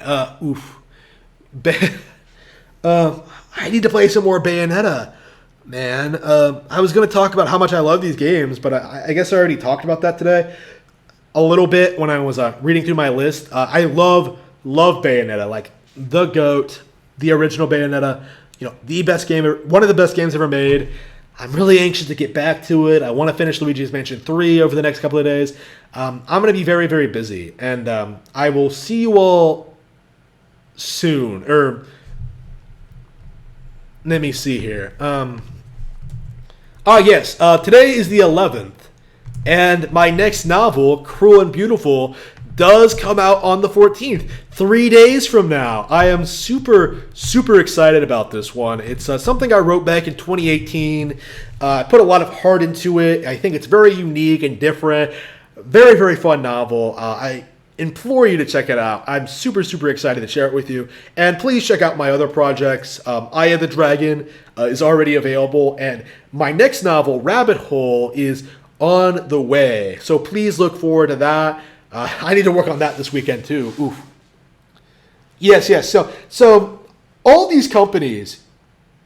I need to play some more Bayonetta, man. I was going to talk about how much I love these games, but I guess I already talked about that today a little bit when I was reading through my list. I love Bayonetta, like the GOAT, the original Bayonetta. You know, the best game, one of the best games ever made. I'm really anxious to get back to it. I want to finish Luigi's Mansion 3 over the next couple of days. I'm going to be very, very busy, and I will see you all soon. Let me see here. Yes. Today is the 11th, and my next novel, Cruel and Beautiful, does come out on the 14th, 3 days from now. I am super, super excited about this one. It's something I wrote back in 2018. I put a lot of heart into it. I think it's very unique and different. Very, very fun novel. I implore you to check it out. I'm super, super excited to share it with you. And please check out my other projects. Eye of the Dragon is already available. And my next novel, Rabbit Hole, is on the way. So please look forward to that. I need to work on that this weekend too. Oof. Yes. So all these companies,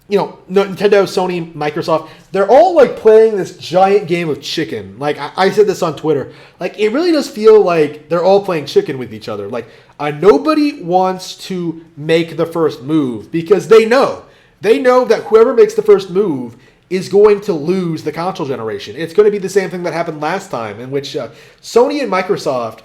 you know, Nintendo, Sony, Microsoft, they're all like playing this giant game of chicken. Like I said this on Twitter. Like it really does feel like they're all playing chicken with each other. Like nobody wants to make the first move because they know that whoever makes the first move is going to lose the console generation. It's going to be the same thing that happened last time, in which Sony and Microsoft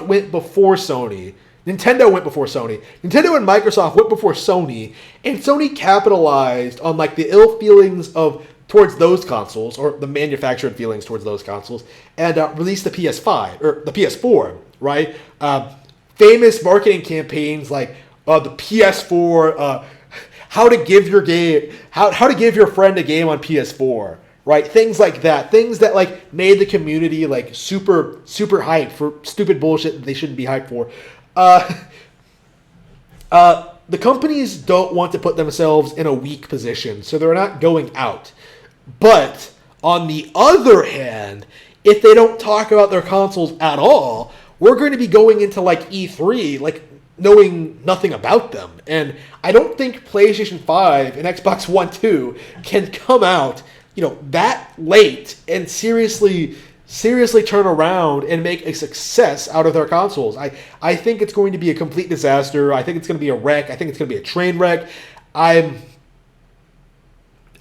went before Sony. Nintendo went before Sony. Nintendo and Microsoft went before Sony, and Sony capitalized on like the ill feelings towards those consoles, or the manufactured feelings towards those consoles, and released the PS5 or the PS4. Right? Famous marketing campaigns like the PS4. How to give your friend a game on PS4, right? Things like that. Things that like made the community like super, super hyped for stupid bullshit that they shouldn't be hyped for. Uh, the companies don't want to put themselves in a weak position, so they're not going out. But on the other hand, if they don't talk about their consoles at all, we're going to be going into like E3 like knowing nothing about them. And I don't think PlayStation 5 and Xbox One 2 can come out, that late and seriously turn around and make a success out of their consoles. I think it's going to be a complete disaster. I think it's going to be a wreck. I think it's going to be a train wreck.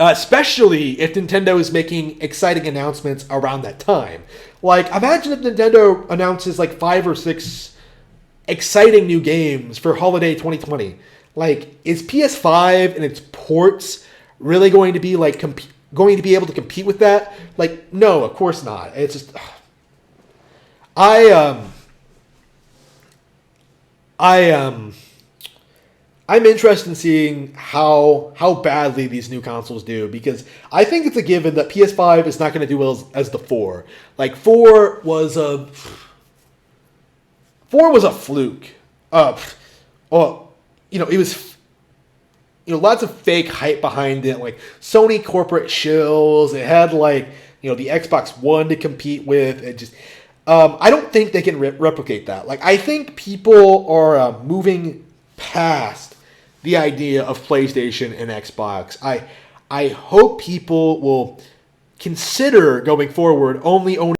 Especially if Nintendo is making exciting announcements around that time. Like, imagine if Nintendo announces like 5 or 6 exciting new games for holiday 2020. Like, is PS5 and its ports really going to be like going to be able to compete with that? Like, no, of course not. It's just I'm interested in seeing how badly these new consoles do, because I think it's a given that PS5 is not going to do well as the 4. Like 4 was a fluke. It was lots of fake hype behind it, like Sony corporate shills. It had like the Xbox One to compete with. It just I don't think they can replicate that. Like, I think people are moving past the idea of PlayStation and Xbox. I hope people will consider going forward only owning